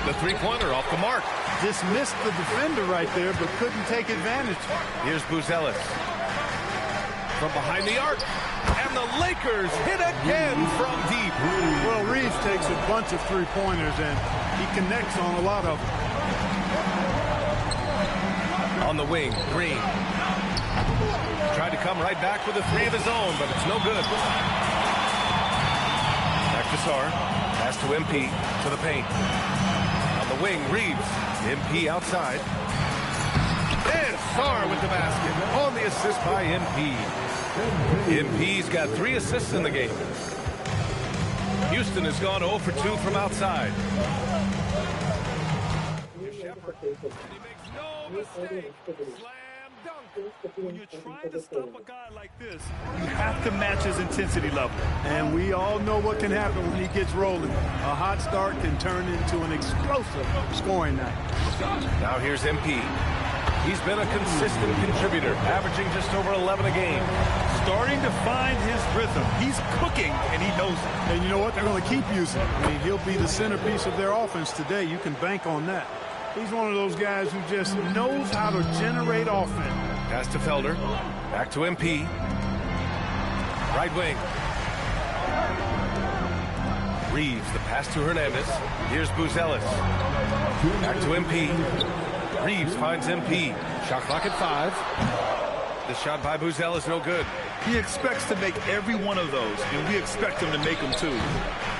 The three-pointer off the mark. Dismissed the defender right there, but couldn't take advantage. Here's Buzelis. From behind the arc. And the Lakers hit again from deep. Well, Reeves takes a bunch of three-pointers, and he connects on a lot of them. On the wing, Green. Tried to come right back with a three of his own, but it's no good. Back to Sarr. Pass to MP. To the paint. On the wing, Reeves. MP outside. And Sarr with the basket. On the assist by MP. MP's got 3 assists in the game. Houston has gone 0 for 2 from outside. Here's Shepard. And he makes no mistake. Slam When you're trying to stop a guy like this, you have to match his intensity level. And we all know what can happen when he gets rolling. A hot start can turn into an explosive scoring night. Now here's MP. He's been a consistent contributor, averaging just over 11 a game. Starting to find his rhythm. He's cooking, and he knows it. And you know what? They're going to keep using him. I mean, he'll be the centerpiece of their offense today. You can bank on that. He's one of those guys who just knows how to generate offense. Pass to Felder. Back to MP. Right wing. Reeves, the pass to Hernandez. Here's Buzelis. Back to MP. Reeves finds MP. Shot clock at 5. The shot by Buzelis no good. He expects to make every one of those, and we expect him to make them too.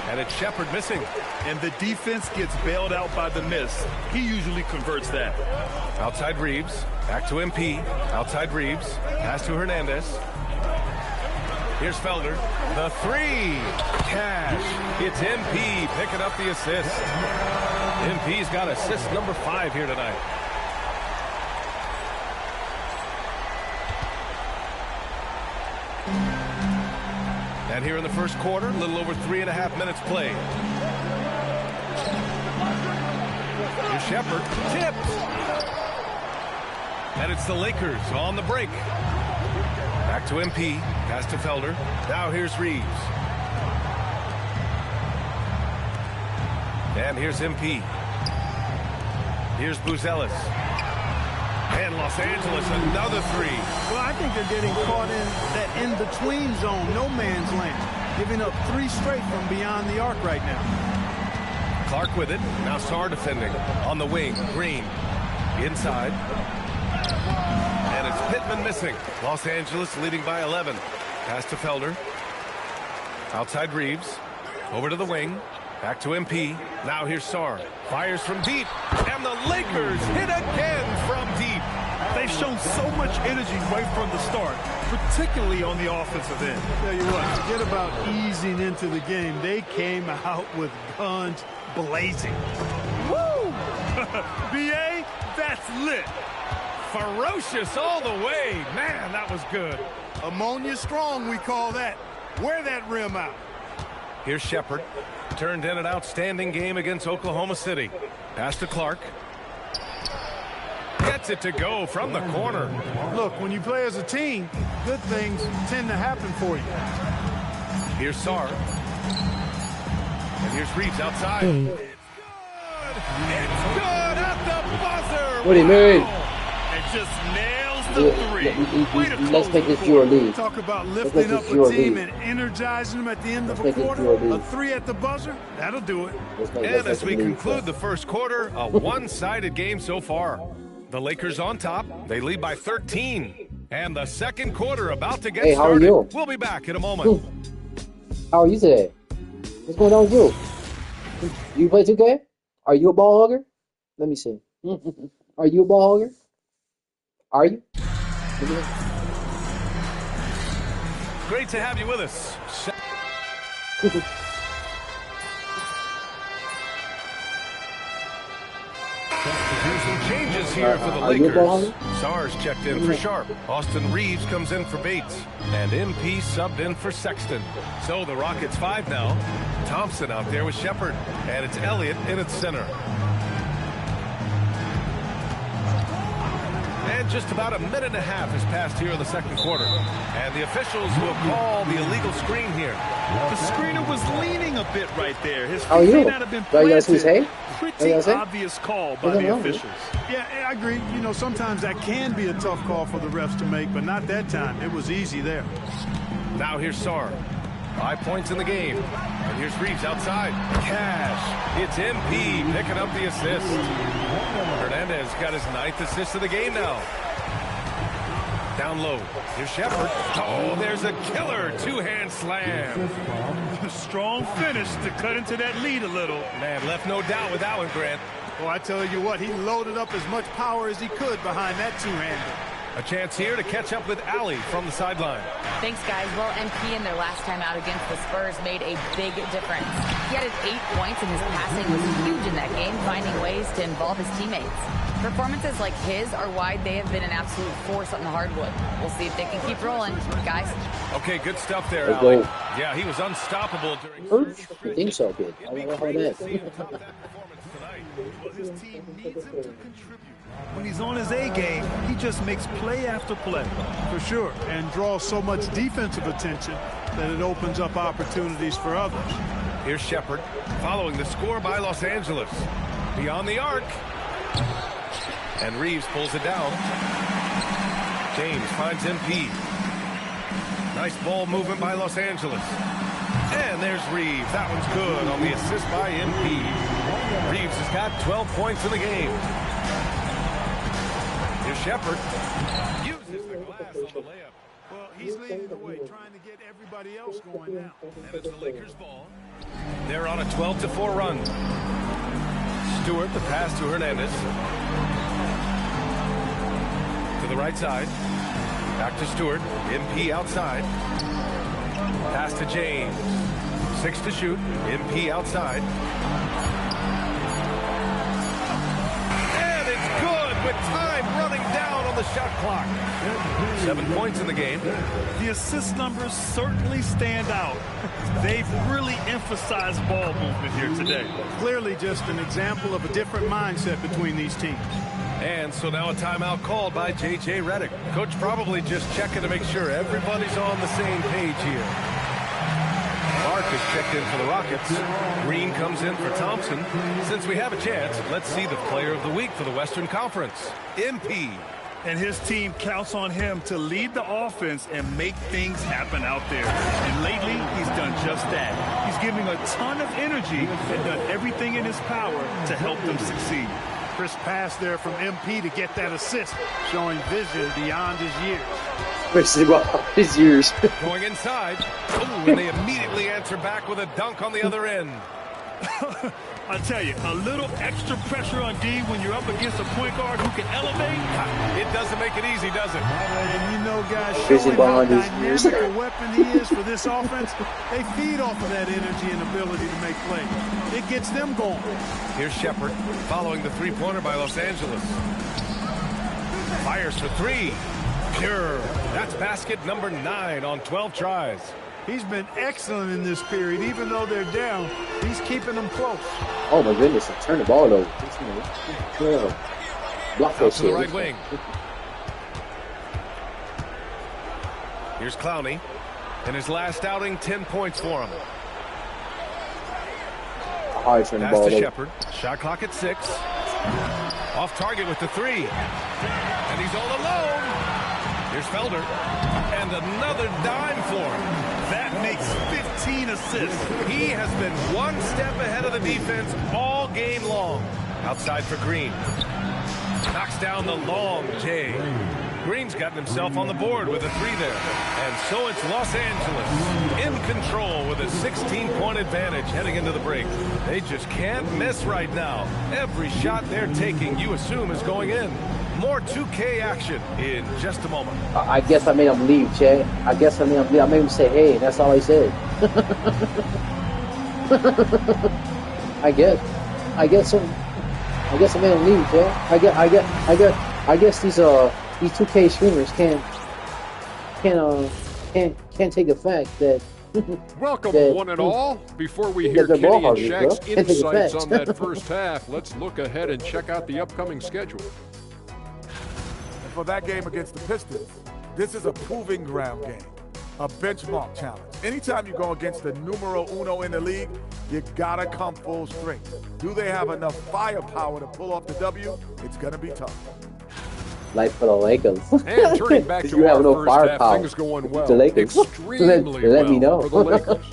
And it's Shepard missing. And the defense gets bailed out by the miss. He usually converts that. Outside Reeves. Back to MP. Outside Reeves. Pass to Hernandez. Here's Felder. The 3. Cash. It's MP picking up the assist. MP's got assist number 5 here tonight. And here in the first quarter, a little over 3.5 minutes played. Here's Shepard. Tipped. And it's the Lakers on the break. Back to MP. Pass to Felder. Now here's Reeves. And here's MP. Here's Buzelis. And Los Angeles, another 3. Well, I think they're getting caught in that in-between zone, no man's land, giving up 3 straight from beyond the arc right now. Clark with it. Now Sarr defending. On the wing, Green. Inside. And it's Pittman missing. Los Angeles leading by 11. Pass to Felder. Outside Reeves. Over to the wing. Back to MP. Now here's Sarr. Fires from deep. And the Lakers hit again from deep. They've shown so much energy right from the start, particularly on the offensive end. Tell you what, forget about easing into the game. They came out with guns blazing. Woo! BA, that's lit. Ferocious all the way. Man, that was good. Ammonia strong, we call that. Wear that rim out. Here's Shepard. Turned in an outstanding game against Oklahoma City. Pass to Clark. Gets it to go from the corner. Look, when you play as a team, good things tend to happen for you. Here's Sarr. And here's Reeves outside. It's good. It's good at the buzzer. What do you mean? And just nails the 3. Let's make this your lead. Talk about lifting up a team and energizing them at the end of a quarter. A 3 at the buzzer, that'll do it. And as we conclude the first quarter, a one-sided game so far. The Lakers on top. They lead by 13. And the second quarter about to get started. How are you? We'll be back in a moment. How are you today? What's going on with you? You play 2K? Are you a ball hugger? Let me see. Are you a ball hugger? Are you? Great to have you with us. Here's some changes here for the Lakers. Sarr's checked in for Sharp. Austin Reeves comes in for Bates. And MP subbed in for Sexton. So the Rockets 5 now. Thompson out there with Shepard. And it's Elliott in its center. And just about a minute and a half has passed here in the second quarter. And the officials will call the illegal screen here. The screener was leaning a bit right there. His feet may not have been planted. Pretty obvious call by the officials. Yeah, I agree. You know, sometimes that can be a tough call for the refs to make, but not that time. It was easy there. Now here's Sarr. 5 points in the game. And here's Reeves outside. Cash. It's MP picking up the assist. Hernandez got his 9th assist of the game now. Down low. Here's Shepard. Oh, there's a killer 2-hand slam. Strong finish to cut into that lead a little. Man, left no doubt with that one, Grant. Well, I tell you what, he loaded up as much power as he could behind that 2-hander. A chance here to catch up with Allie from the sideline. Thanks, guys. Well, MP in their last time out against the Spurs made a big difference. He added 8 points, and his passing was huge in that game, finding ways to involve his teammates. Performances like his are why they have been an absolute force on the hardwood. We'll see if they can keep rolling, guys. Okay, good stuff there, Allie. Yeah, he was unstoppable during... I think so, kid. I don't know how that. His team needs him to contribute. When he's on his A game, he just makes play after play. For sure, and draws so much defensive attention that it opens up opportunities for others. Here's Shepard, following the score by Los Angeles. Beyond the arc. And Reeves pulls it down. James finds MP. Nice ball movement by Los Angeles. And there's Reeves. That one's good on the assist by MP. Reeves has got 12 points in the game. Here's Shepard. Uses the glass on the layup. Well, he's leading the way, trying to get everybody else going now. And it's the Lakers' ball. They're on a 12-4 run. Stewart, the pass to Hernandez. To the right side. Back to Stewart. MP outside. Pass to James. 6 to shoot. MP outside. And it's good with time running down on the shot clock. 7 points in the game. The assist numbers certainly stand out. They've really emphasized ball movement here today. Clearly just an example of a different mindset between these teams. And so now a timeout called by J.J. Redick. Coach probably just checking to make sure everybody's on the same page here. Clark is checked in for the Rockets. Green comes in for Thompson. Since we have a chance, let's see the player of the week for the Western Conference. MP. And his team counts on him to lead the offense and make things happen out there. And lately, he's done just that. He's giving a ton of energy and done everything in his power to help them succeed. Crisp pass there from MP to get that assist, showing vision beyond his years. His years. Going inside. Ooh, and they immediately answer back with a dunk on the other end. I tell you, a little extra pressure on D when you're up against a point guard who can elevate. It doesn't make it easy, does it? And you know, guys, showing how dynamic a weapon he is for this offense, they feed off of that energy and ability to make plays. It gets them going. Here's Shepard following the three-pointer by Los Angeles. Fires for 3. Pure. That's basket number 9 on 12 tries. He's been excellent in this period. Even though they're down, he's keeping them close. Oh, my goodness. Turn the ball over. Block out to the right wing. Here's Clowney. In his last outing, 10 points for him. Pass to Shepard. Shot clock at 6. Off target with the 3. And he's all alone. Here's Felder. And another dime for him. That makes 15 assists. He has been one step ahead of the defense all game long. Outside for Green. Knocks down the long J. Green's gotten himself on the board with a 3 there. And so it's Los Angeles in control with a 16-point advantage heading into the break. They just can't miss right now. Every shot they're taking, you assume, is going in. More 2K action in just a moment. I guess I made him leave, Che. I guess I made him leave. I made him say, hey, and that's all he said. I guess I made him leave, Che. I guess these 2K streamers can't take the fact that. Welcome, one and all. Before we hear Kenny and Shaq's insights on that first half, let's look ahead and check out the upcoming schedule. For that game against the Pistons, this is a proving ground game, a benchmark challenge. Anytime you go against the numero uno in the league, you gotta come full strength. Do they have enough firepower to pull off the W? It's gonna be tough. Like for the Lakers. And turning back to our no first half, things going well. The Lakers. Extremely let me know. For the Lakers.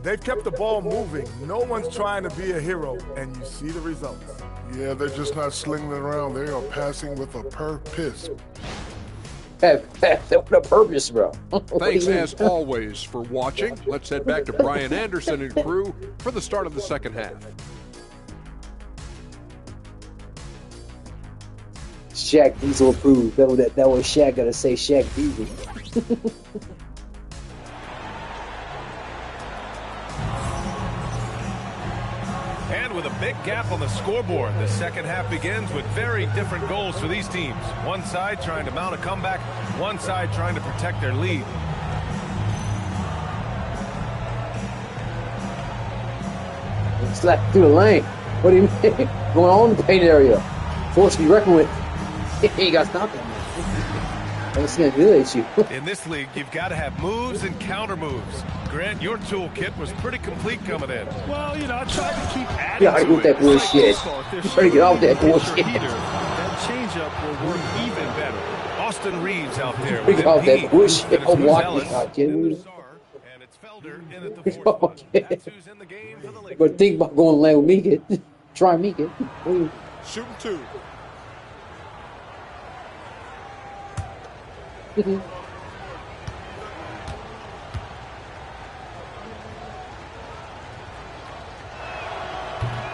They've kept the ball moving. No one's trying to be a hero, and you see the results. Yeah, they're just not slinging it around. They are passing with a purpose. With a purpose, bro. Thanks, as always, for watching. Let's head back to Brian Anderson and crew for the start of the second half. Shaq Diesel approved. That was Shaq gotta say Shaq Diesel. And with a big gap on the scoreboard, the second half begins with very different goals for these teams. One side trying to mount a comeback, one side trying to protect their lead. Slap through the lane. What do you mean? Going on in the paint area. Force to be reckoned with. He ain't got to stop that man. That's gonna humiliate you. In this league, you've got to have moves and counter moves. Grant, your toolkit was pretty complete coming in. Well, you know, I tried to keep adding Yeah, I with that bullshit. You better get off that bullshit. That changeup will work even better. Austin Reeves out there. Get off that bullshit. Oh, watch me. And it's Felder in at the fourth spot. That's who's in the game for the Lakers. But think about going to land with me, kid. Try me, kid. Shooting two.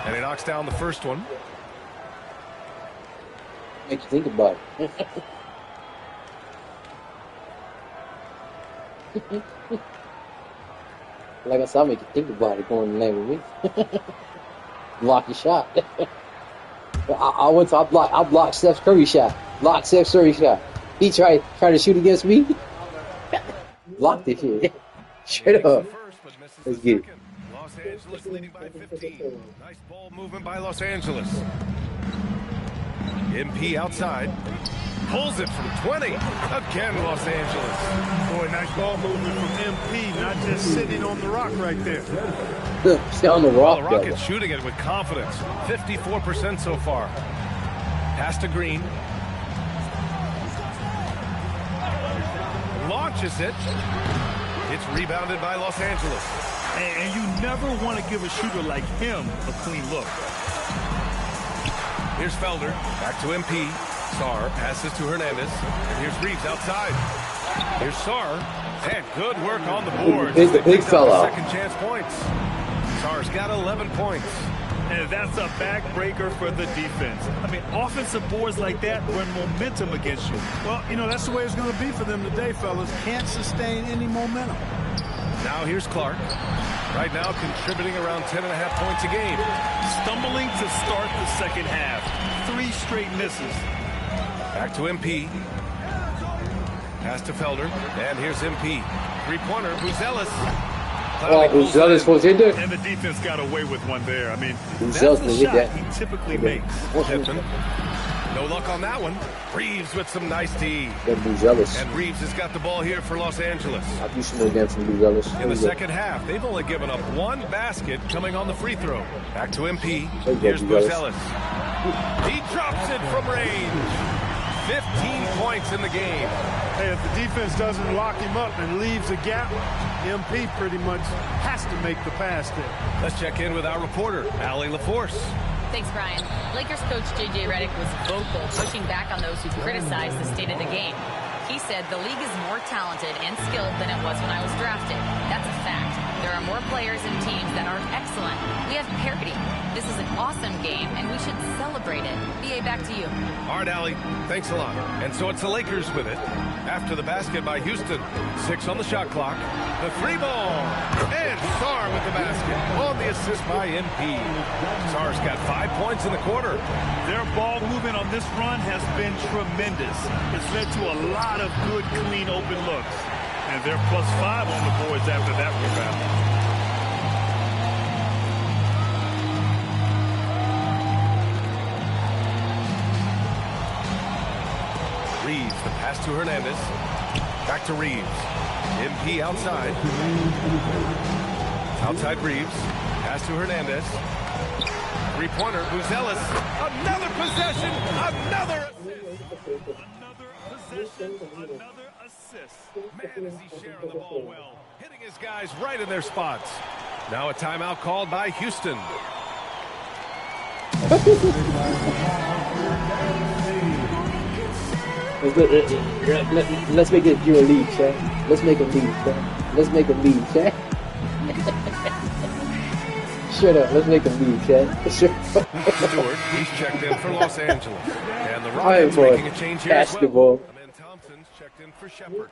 And he knocks down the first one. Make you think about it. Like I said, I'll make you think about it going to land with me. Block your shot. I blocked Steph Curry's shot. Blocked Steph Curry's shot. He tried to shoot against me. Blocked this shit. Straight up. Let's get it. Los Angeles leading by 15. Nice ball movement by Los Angeles. MP outside. Pulls it from 20. Again, Los Angeles. Boy, nice ball movement from MP, not just sitting on the rock right there. Stay on the rock. The Rockets shooting it with confidence. 54% so far. Pass to Green. Launches it. It's rebounded by Los Angeles. And you never want to give a shooter like him a clean look. Here's Felder. Back to MP. Sarr passes to Hernandez. And here's Reeves outside. Here's Sarr. And good work on the board. The big fella. Second chance points. Sarr's got 11 points. And that's a backbreaker for the defense. I mean, offensive boards like that run momentum against you. Well, you know, that's the way it's going to be for them today, fellas. Can't sustain any momentum. Now here's Clark. Right now contributing around 10.5 points a game. Stumbling to start the second half. 3 straight misses. Back to MP. Pass to Felder. And here's MP. Three-pointer. Buzelis. Oh, Buzelis was in there. And the defense got away with one there. I mean, Buzelis that's the shot he typically makes. Pippen. No luck on that one. Reeves with some nice D. And Reeves has got the ball here for Los Angeles. I do some more games from Buzelis. In the second half, they've only given up 1 basket coming on the free throw. Back to MP. Here's Buzelis. He drops it from range. 15 points in the game. Hey, if the defense doesn't lock him up and leaves a gap, MP pretty much has to make the pass there. Let's check in with our reporter, Allie LaForce. Thanks, Brian. Lakers coach J.J. Redick was vocal, pushing back on those who criticized the state of the game. He said the league is more talented and skilled than it was when I was drafted. That's a fact. There are more players and teams that are excellent. We have parity. This is an awesome game, and we should celebrate it. B.A., back to you. All right, Allie. Thanks a lot. And so it's the Lakers with it. After the basket by Houston. 6 on the shot clock. The 3-ball. And Sarr with the basket. On the assist by MP. Sarr's got 5 points in the quarter. Their ball movement on this run has been tremendous. It's led to a lot of good, clean, open looks. And they're +5 on the boards after that rebound. Reeves, the pass to Hernandez. Back to Reeves. MP outside. Outside Reeves. Pass to Hernandez. Three-pointer, Buzelis. Another possession. Another Possession, another assist. Man, is he sharing the ball well. Hitting his guys right in their spots. Now a timeout called by Houston. Let's make it your lead, Shaq. Let's make a lead, Shaq. Let's make a lead, Shaq. Shut up. Let's make him leave, Chad. Stewart, he's checked in for Los Angeles. And the Rockets making a change here basketball. as well. And then Thompson's checked in for Shepard.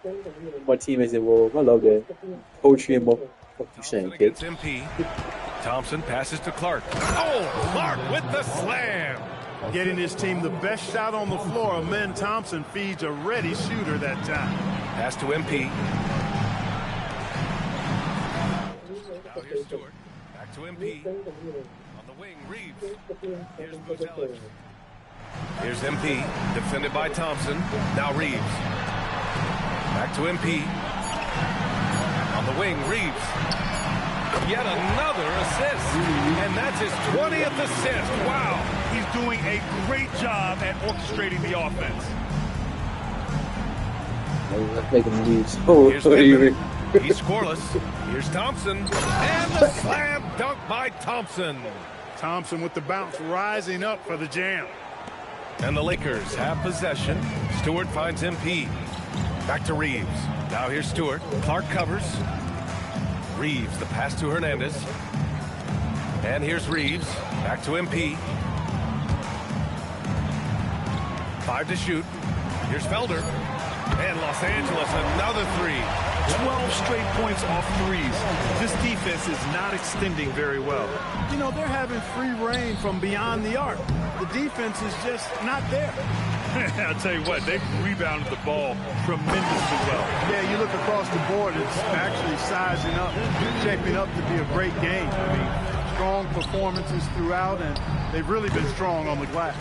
My teammates involved. I love that. Poetry and more. What you saying, kid? MP. Thompson passes to Clark. Oh, Clark with the slam. Getting his team the best shot on the floor. Amen Thompson feeds a ready shooter that time. Pass to MP. Now here's Stewart. Back to MP. On the wing, Reeves. Here's Bouzellis. Here's MP. Defended by Thompson. Now Reeves. Back to MP. On the wing, Reeves. Yet another assist. And that's his 20th assist. Wow. He's doing a great job at orchestrating the offense. Let's make him leave. Here's Pittman. He's scoreless. Here's Thompson. And the slam dunk by Thompson. Thompson with the bounce rising up for the jam. And the Lakers have possession. Stewart finds MP. Back to Reeves. Now here's Stewart. Clark covers. Reeves, the pass to Hernandez. And here's Reeves. Back to MP. 5 to shoot. Here's Felder. And Los Angeles, another three. 12 straight points off threes. This defense is not extending very well. You know, they're having free reign from beyond the arc. The defense is just not there. I'll tell you what, they've rebounded the ball tremendously well. Yeah, you look across the board, it's actually sizing up, shaping up to be a great game. I mean, strong performances throughout, and they've really been strong on the glass.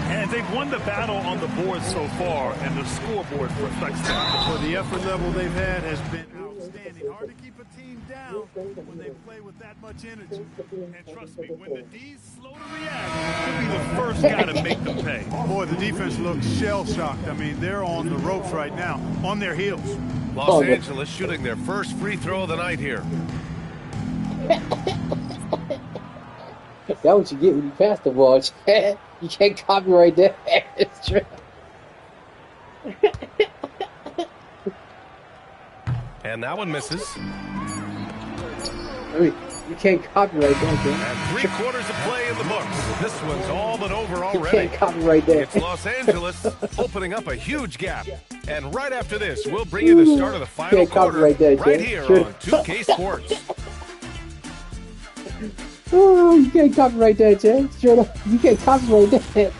And they've won the battle on the board so far, and the scoreboard reflects that. For the effort level they've had has been outstanding. Hard to keep a team down when they play with that much energy. And trust me, when the D's slow to react, he'll be the first guy to make them pay. Boy, the defense looks shell-shocked. I mean, they're on the ropes right now, on their heels. Los Angeles shooting their first free throw of the night here. That's what you get when you pass the ball, Chad. You can't copyright that. It's true. And that one misses. I mean, you can't copyright that, man. And 3/4 of play in the books. This one's all but over already. You can't copyright that. It's Los Angeles opening up a huge gap. And right after this, we'll bring you the start of the final quarter right here on 2K Sports. Oh, you can't copyright that, Chad. Straight up, you can't copyright that.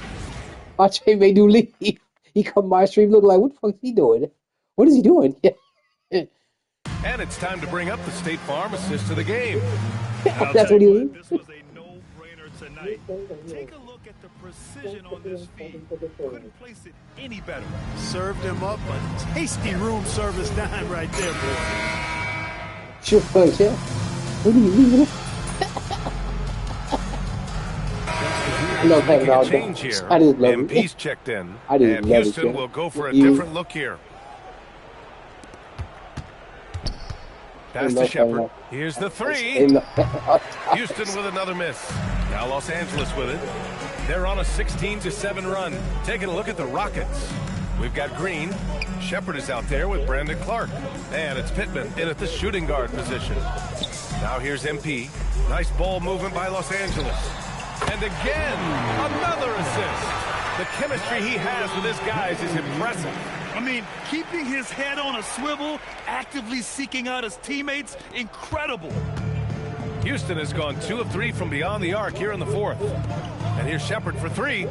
Watch him make do leave. He come my stream, look like, what the fuck is he doing? What is he doing? And it's time to bring up the State Farm assist of the game. That's what he did. This was a no-brainer tonight. Take a look at the precision on this feed. Couldn't place it any better. Served him up a tasty room service dime right there, boy. Sure, Chad. What are you leaving? I love having all change here. I just love MP's checked in. I just and love Houston it, will go for a different look here. Pass to Shepard. Here's the three. Houston with another miss. Now Los Angeles with it. They're on a 16-7 run. Taking a look at the Rockets. We've got Green. Shepard is out there with Brandon Clark. And it's Pittman in at the shooting guard position. Now here's MP. Nice ball movement by Los Angeles. And again, another assist. The chemistry he has with his guys is impressive. I mean, keeping his head on a swivel, actively seeking out his teammates, incredible. Houston has gone 2 of 3 from beyond the arc here in the fourth. And here's Shepard for 3.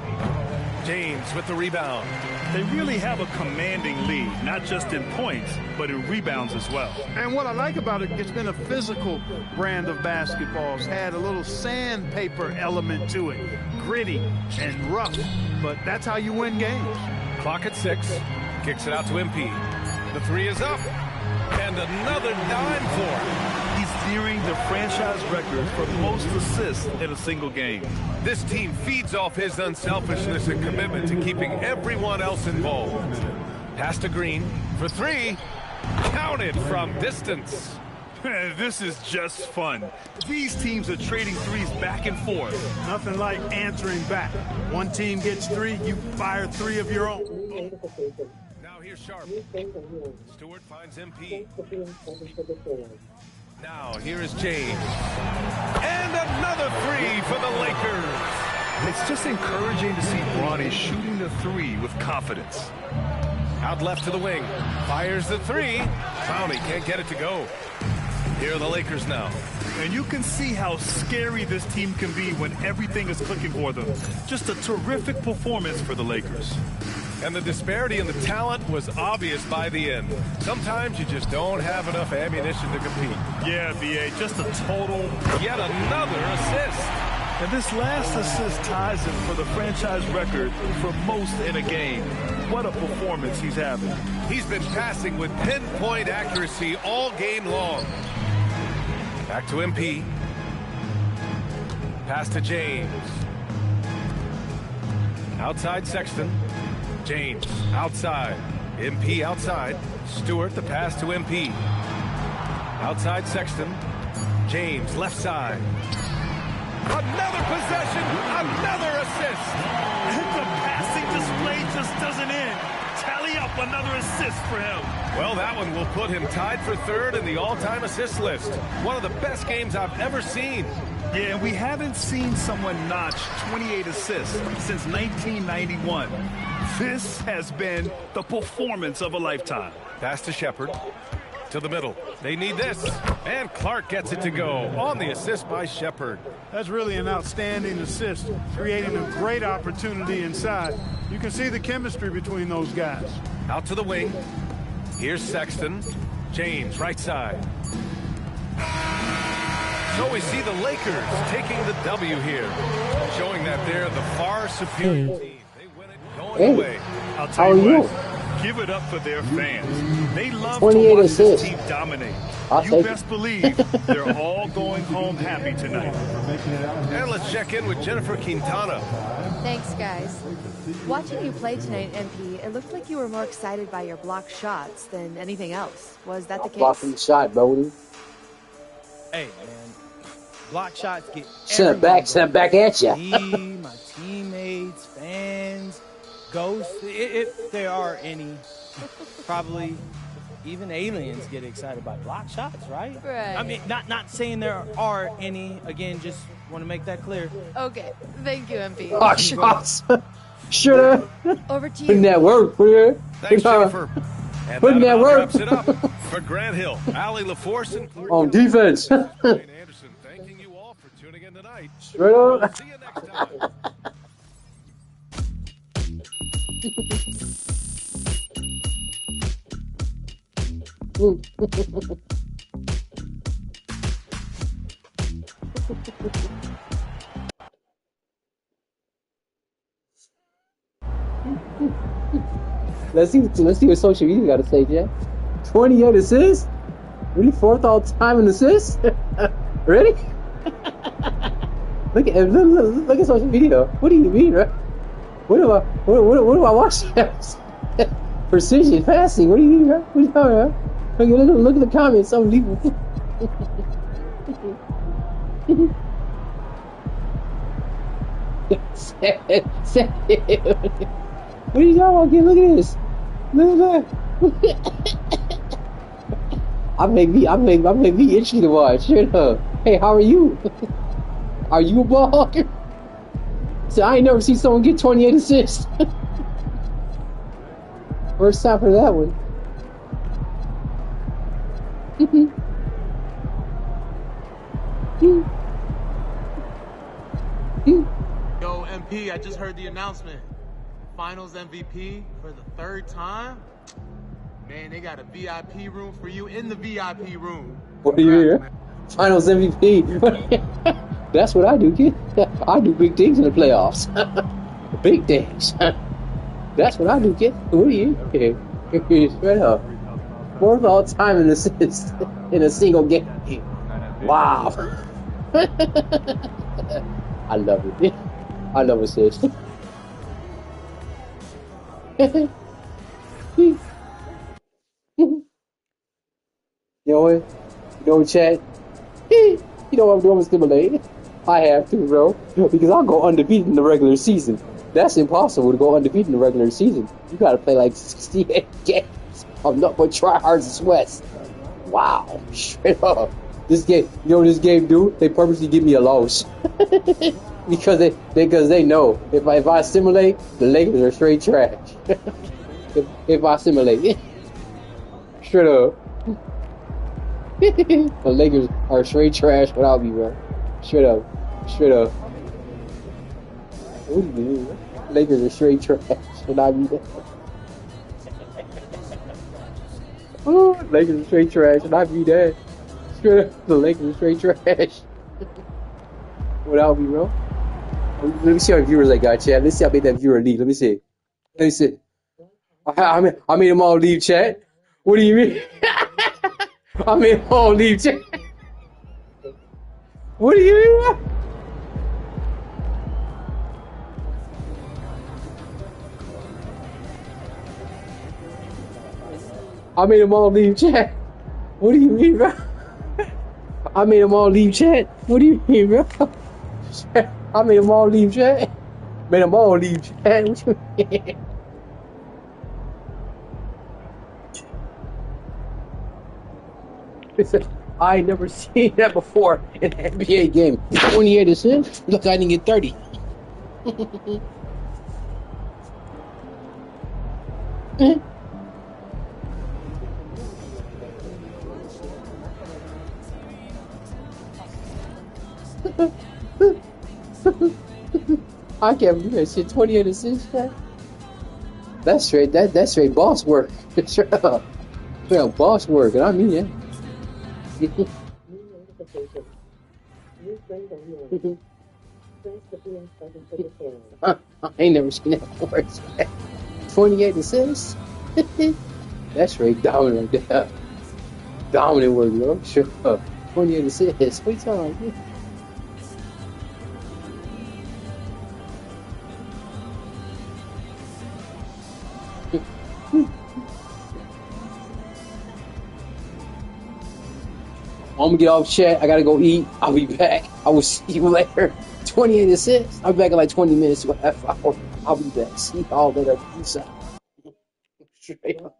James with the rebound. They really have a commanding lead, not just in points, but in rebounds as well. And what I like about it, it's been a physical brand of basketball. It's had a little sandpaper element to it. Gritty and rough, but that's how you win games. Clock at 6. Kicks it out to MP. The 3 is up. And another dime for him. He's nearing the franchise record for most assists in a single game. This team feeds off his unselfishness and commitment to keeping everyone else involved. Pass to Green for 3. Counted from distance. This is just fun. These teams are trading threes back and forth. Nothing like answering back. One team gets 3, you fire 3 of your own. Now here's Sharp. Stewart finds MP. Now, here is James. And another three for the Lakers. It's just encouraging to see Bronny shooting the three with confidence. Out left to the wing. Fires the three. Clowney can't get it to go. Here are the Lakers now. And you can see how scary this team can be when everything is clicking for them. Just a terrific performance for the Lakers. And the disparity in the talent was obvious by the end. Sometimes you just don't have enough ammunition to compete. Yeah, B.A., just a total. Yet another assist. And this last assist ties him for the franchise record for most in a game. What a performance he's having. He's been passing with pinpoint accuracy all game long. Back to MP. Pass to James. Outside Sexton. James outside. MP outside. Stewart the pass to MP. Outside Sexton. James left side. Another possession. Another assist. The passing display just doesn't end. Tally up another assist for him. Well, that one will put him tied for third in the all-time assist list. One of the best games I've ever seen. Yeah, we haven't seen someone notch 28 assists since 1991. This has been the performance of a lifetime. Pass to Shepard. To the middle. They need this. And Clark gets it to go on the assist by Shepard. That's really an outstanding assist, creating a great opportunity inside. You can see the chemistry between those guys. Out to the wing. Here's Sexton. James, right side. So we see the Lakers taking the W here, showing that they're the far superior team. They win it going away. I'll tell you what. Give it up for their fans. They love to watch this team dominate. You best believe they're all going home happy tonight. And let's check in with Jennifer Quintana. Thanks, guys. Watching you play tonight, MP, it looked like you were more excited by your blocked shots than anything else. Was that the case? Blocking shot, Brody. Hey, man. Block shots get send it back at you. Me, my teammates, fans, ghosts, if there are any, probably even aliens get excited by block shots, right? Right. I mean, not saying there are any. Again, just want to make that clear. Okay. Thank you, MP. Block shots. Sure. Over to you. Putting that work. Thanks, Jennifer. And putting that work. Wraps it up for Grant Hill, Allie LaForce, and on defense. Anderson, thanking you all for tuning in tonight. Straight up. See you next time. Let's see what social media got to say, Jack. 28 assists? Really, fourth all time in assists? Ready? look at social media. What do you mean, right? What do I watch? Precision passing. What do you mean, right? What are you talking about? Look at the comments. Unbelievable. What are you talking about? Look at this. Look at that. I make me itchy to watch. Shut up. Hey, how are you? Are you a baller? So I ain't never seen someone get 28 assists. First time for that one. Yo, MP, I just heard the announcement. Finals MVP for the third time. Man, they got a VIP room for you in the VIP room. What do you hear? Finals MVP. That's what I do, kid. I do big things in the playoffs. Big things. That's what I do, kid. What do you hear? Straight up. Fourth all time in assists in a single game. Wow. I love it. I love assists. You know what, Chad? You know what I'm doing with stimulating? I have to, bro. Because I'll go undefeated in the regular season. That's impossible to go undefeated in the regular season. You gotta play like 68 games of nothing but try-hards and sweats. Wow. Straight up. This game, you know what this game do? They purposely give me a loss. because they know if I simulate, the Lakers are straight trash. if I simulate. Straight up. The Lakers are straight trash without me, bro. Straight up. Straight up. What do you mean? Lakers are straight trash without me. Oh, Lakers are straight trash and I be that. Straight up, the Lakers are straight trash. Without me, bro. Let me see how many viewers I got, Chad. Let's see how big that viewer lead. Let me see. Let me see. I made them all leave chat. What do you mean? I made them all leave chat. What do you mean? I made them all leave chat. What do you mean, bro? I made them all leave chat. What do you mean, bro? I made them all leave chat. Made them all leave chat. What you mean? I ain't never seen that before in an NBA game. 28 assists? Look, I didn't get 30. I can't believe that shit. 28 assists, man. That's straight. That's straight boss work. Straight up boss work, and I mean it. I ain't never seen that before. 28 assists? That's straight dominant right there. Dominant work, bro. Sure. 28 assists. What you talking about? I'm gonna get off chat. I gotta go eat. I'll be back. I will see you later. 28 assists. I'll be back in like 20 minutes to a half hour. I'll be back. See y'all later. Peace out. Straight up.